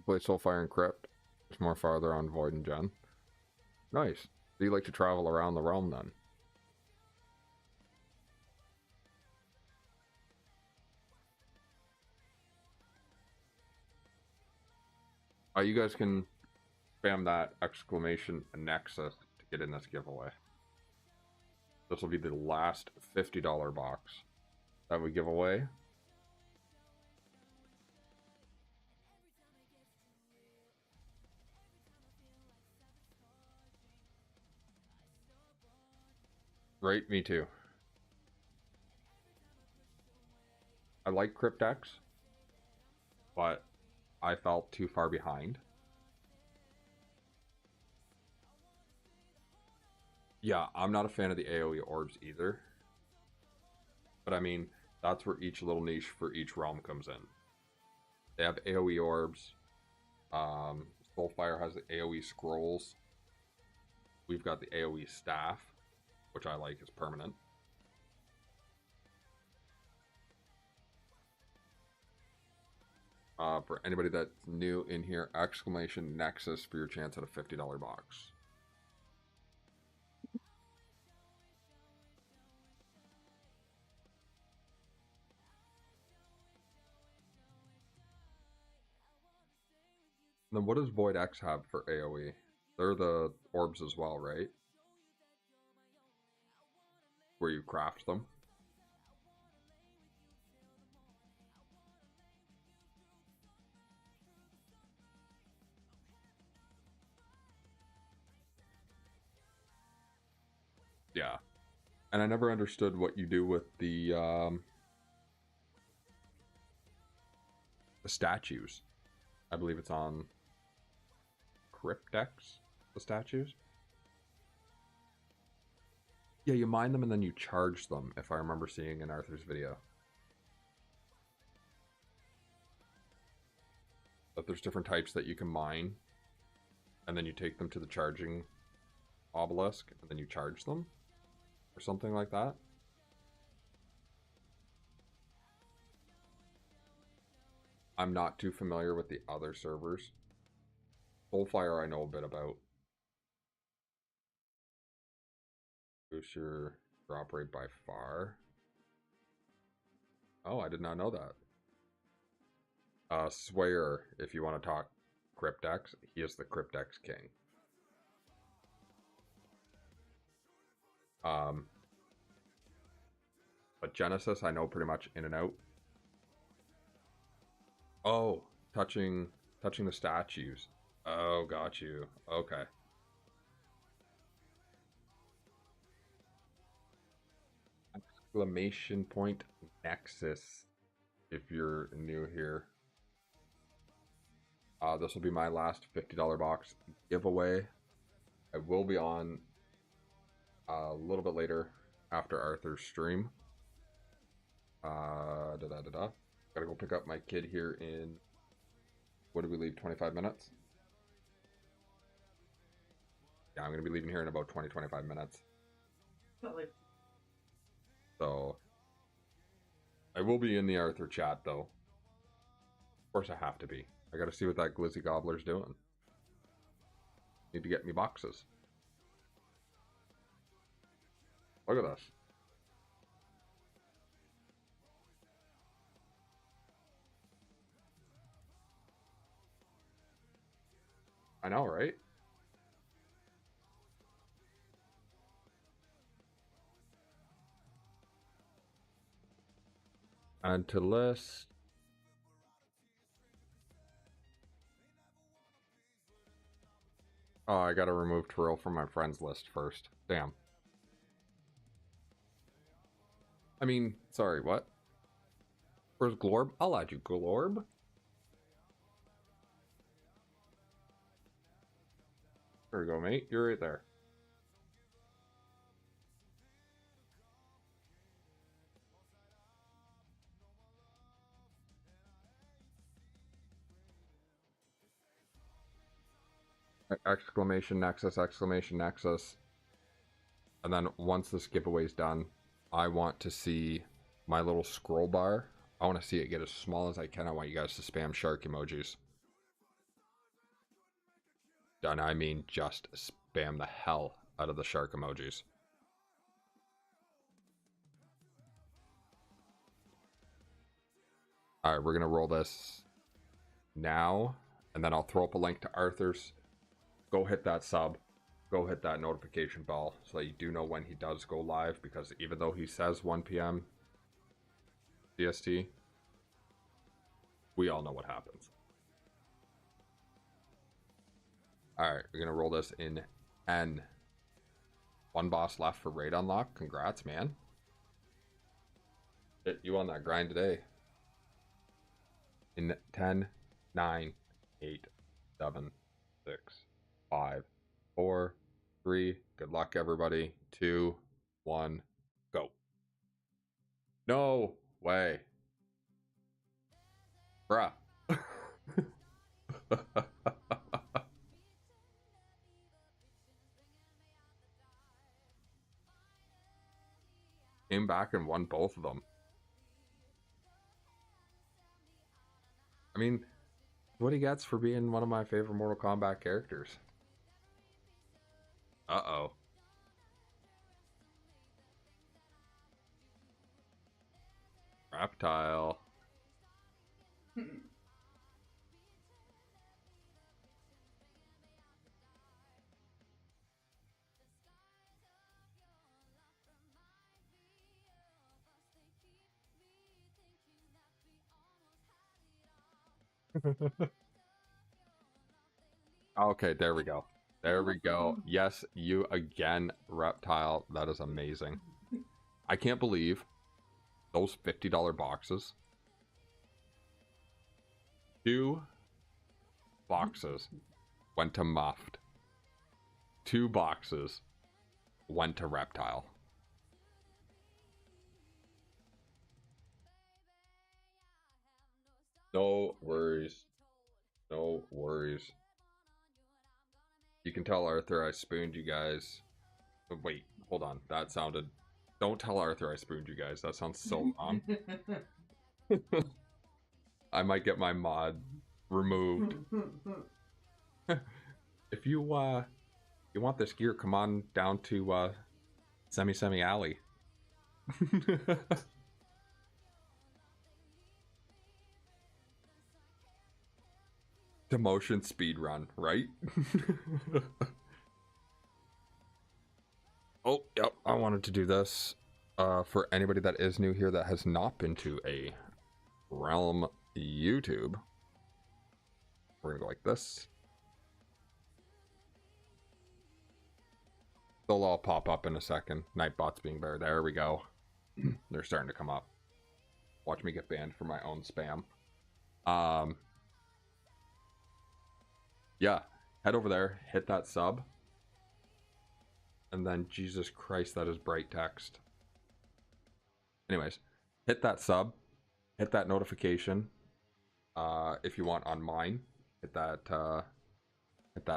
Play Soulfire and Crypt. It's more farther on Void and Gen. Nice. So you like to travel around the realm then? You guys can spam that exclamation Nexus to get in this giveaway. This will be the last $50 box that we give away. Right, me too. I like Cryptex, but I felt too far behind. Yeah, I'm not a fan of the AoE orbs either. But I mean, that's where each little niche for each realm comes in. They have AoE orbs. Soulfire has the AoE scrolls. We've got the AoE staff, which I like is permanent. For anybody that's new in here, exclamation Nexus for your chance at a $50 box. Then what does Void X have for AoE? They're the orbs as well, right? Where you craft them. Yeah. And I never understood what you do with the statues. I believe it's on Cryptex, the statues. Yeah, you mine them and then you charge them, if I remember seeing in Arthur's video. but there's different types that you can mine, and then you take them to the charging obelisk, and then you charge them, or something like that. I'm not too familiar with the other servers. Soulfire I know a bit about. Boost your drop rate by far. Oh, I did not know that. Swayer, if you want to talk Cryptex, he is the Cryptex king. But Genesis, I know pretty much in and out. Oh, touching the statues. Oh, got you. Okay. Exclamation point Nexus, if you're new here. This will be my last $50 box giveaway. I will be on a little bit later after Arthur's stream. Gotta go pick up my kid here in, what did we leave, 25 minutes? Yeah, I'm gonna be leaving here in about 20-25 minutes. So I will be in the Arthur chat though. Of course I have to be. I gotta see what that Glizzy Gobbler's doing. Need to get me boxes. Look at this. I know, right? And to list. Oh, I gotta remove Terrell from my friends list first. Damn. I mean, sorry, what? Where's Glorb? I'll add you, Glorb. There we go, mate. You're right there. Exclamation Nexus, exclamation Nexus. And then once this giveaway is done, I want to see my little scroll bar. I want to see it get as small as I can. I want you guys to spam shark emojis. Done, I mean just spam the hell out of the shark emojis. Alright, we're going to roll this now. And then I'll throw up a link to Arthur's. Go hit that sub. Go hit that notification bell so that you do know when he does go live. Because even though he says 1 p.m. CST, we all know what happens. Alright, we're going to roll this in N. One boss left for raid unlock. Congrats, man. Hit you on that grind today. In 10, 9, 8, 7, 6, 5, 4, 3. Good luck, everybody. 2, 1, go. No way. Bruh. Came back and won both of them. I mean, what he gets for being one of my favorite Mortal Kombat characters. Uh-oh. Reptile. Okay, there we go. There we go. Yes, you again, Reptile. That is amazing. I can't believe those $50 boxes. 2 boxes went to Muffed. 2 boxes went to Reptile. No worries. No worries. You can tell Arthur I spooned you guys. Oh, wait, hold on. That sounded... Don't tell Arthur I spooned you guys. That sounds so wrong. I might get my mod removed. If you want this gear, come on down to Semi Alley. Demotion speed run, right? Oh, yep, I wanted to do this. For anybody that is new here that has not been to a Realm YouTube, we're gonna go like this. They'll all pop up in a second. Nightbots being there we go. They're starting to come up. Watch me get banned for my own spam. Yeah, head over there, hit that sub. And then, Jesus Christ, that is bright text. Anyways, hit that sub, hit that notification. If you want on mine, hit that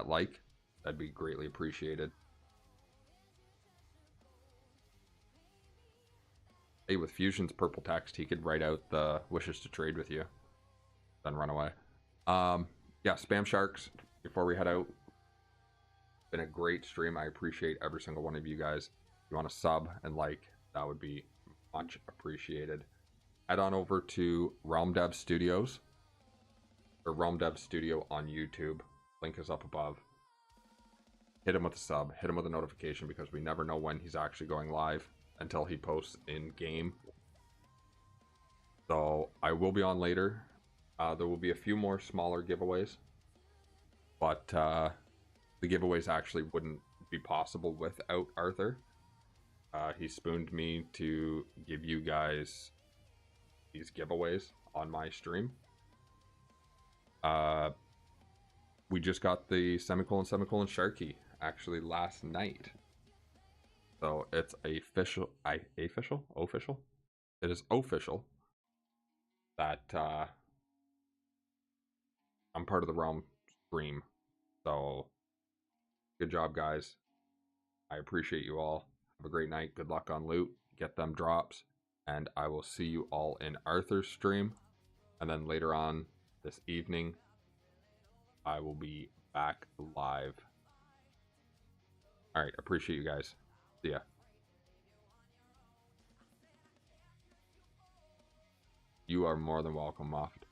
like. That'd be greatly appreciated. Hey, with Fusion's purple text, he could write out the wishes to trade with you, then run away. Yeah, spam sharks before we head out. Been a great stream. I appreciate every single one of you guys. If you want to sub and like, that would be much appreciated. Head on over to Realm Dev Studios, or Realm Dev Studio on YouTube. Link is up above. Hit him with a sub, hit him with a notification, because we never know when he's actually going live until he posts in game. So I will be on later. There will be a few more smaller giveaways, but the giveaways actually wouldn't be possible without Arthur. He spooned me to give you guys these giveaways on my stream. We just got the semicolon Sharky actually last night. So it's official. Official? It is official that I'm part of the Realm stream. So good job, guys. I appreciate you all. Have a great night. Good luck on loot. Get them drops. And I will see you all in Arthur's stream. And then later on this evening, I will be back live. Alright, appreciate you guys. See ya. You are more than welcome, Moft.